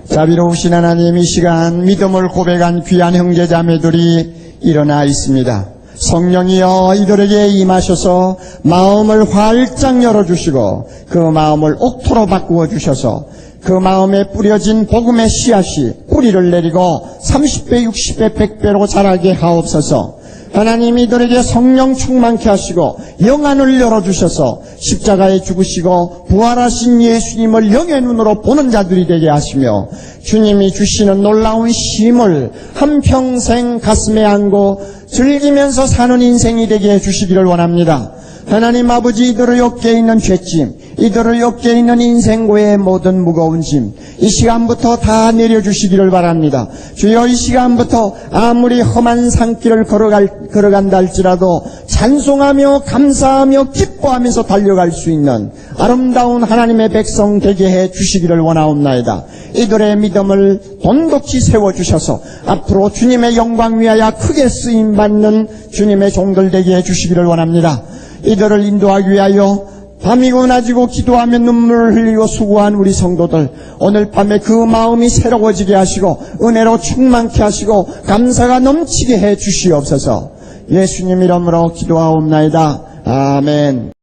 자비로우신 하나님, 이 시간 믿음을 고백한 귀한 형제자매들이 일어나 있습니다. 성령이여 이들에게 임하셔서 마음을 활짝 열어주시고 그 마음을 옥토로 바꾸어 주셔서 그 마음에 뿌려진 복음의 씨앗이 뿌리를 내리고 30배, 60배, 100배로 자라게 하옵소서. 하나님 이들에게 성령 충만케 하시고 영안을 열어주셔서 십자가에 죽으시고 부활하신 예수님을 영의 눈으로 보는 자들이 되게 하시며 주님이 주시는 놀라운 쉼을 한평생 가슴에 안고 즐기면서 사는 인생이 되게 해주시기를 원합니다. 하나님 아버지, 이들의 어깨에 있는 죄짐, 이들의 어깨에 있는 인생고의 모든 무거운 짐, 이 시간부터 다 내려주시기를 바랍니다. 주여, 이 시간부터 아무리 험한 산길을 걸어간다 할지라도 찬송하며 감사하며 기뻐하면서 달려갈 수 있는 아름다운 하나님의 백성 되게 해 주시기를 원하옵나이다. 이들의 믿음을 돈독히 세워주셔서 앞으로 주님의 영광 위하여 크게 쓰임받는 주님의 종들 되게 해 주시기를 원합니다. 이들을 인도하기 위하여 밤이고 낮이고 기도하며 눈물을 흘리고 수고한 우리 성도들, 오늘 밤에 그 마음이 새로워지게 하시고 은혜로 충만케 하시고 감사가 넘치게 해 주시옵소서. 예수님 이름으로 기도하옵나이다. 아멘.